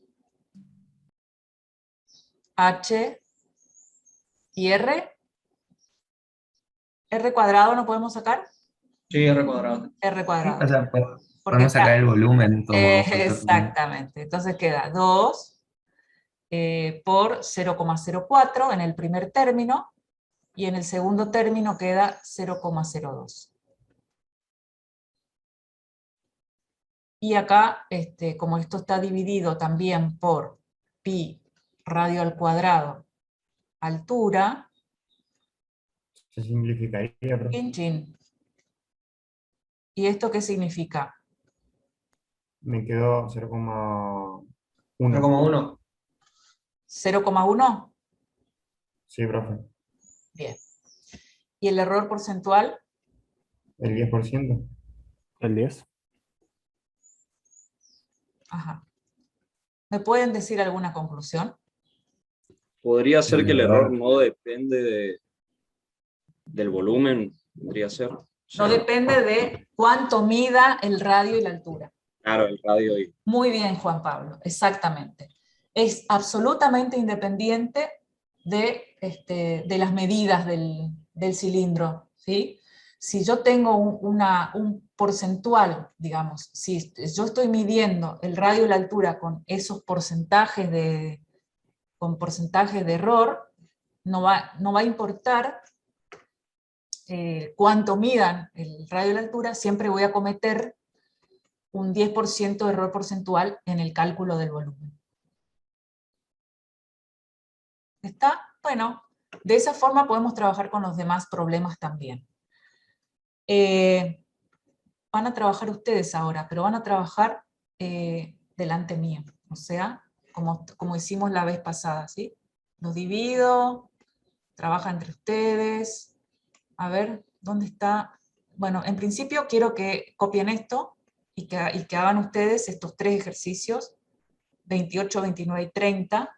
H y R. ¿R cuadrado no podemos sacar? Sí, R cuadrado. R cuadrado. O sea, Porque podemos sacar está, el volumen como factor. exactamente. Entonces queda 2 por 0,04 en el primer término, y en el segundo término queda 0,02. Y acá, como esto está dividido también por pi radio al cuadrado altura, Se simplificaría, profe. chin, chin. ¿Y esto qué significa? Me quedó 0,1. 0,1. 0,1. Sí, profe. Bien. ¿Y el error porcentual? El 10%. El 10. Ajá. ¿Me pueden decir alguna conclusión? Podría ser El que el error error. no depende del volumen, podría ser. O No sea, depende de cuánto mida el radio y la altura. claro, el radio y Muy bien, Juan Pablo, exactamente. Es absolutamente independiente de las medidas del cilindro, ¿sí? Si yo tengo un porcentual, digamos, si yo estoy midiendo el radio y la altura con esos porcentajes de error, no va a importar cuánto midan el radio y la altura, siempre voy a cometer un 10% de error porcentual en el cálculo del volumen. ¿Está? Bueno, de esa forma podemos trabajar con los demás problemas también. Van a trabajar ustedes ahora, pero van a trabajar delante mío, o sea, como hicimos la vez pasada, ¿sí? Los divido, trabaja entre ustedes. A ver, ¿dónde está? Bueno, en principio quiero que copien esto y que hagan ustedes estos 3 ejercicios, 28, 29 y 30,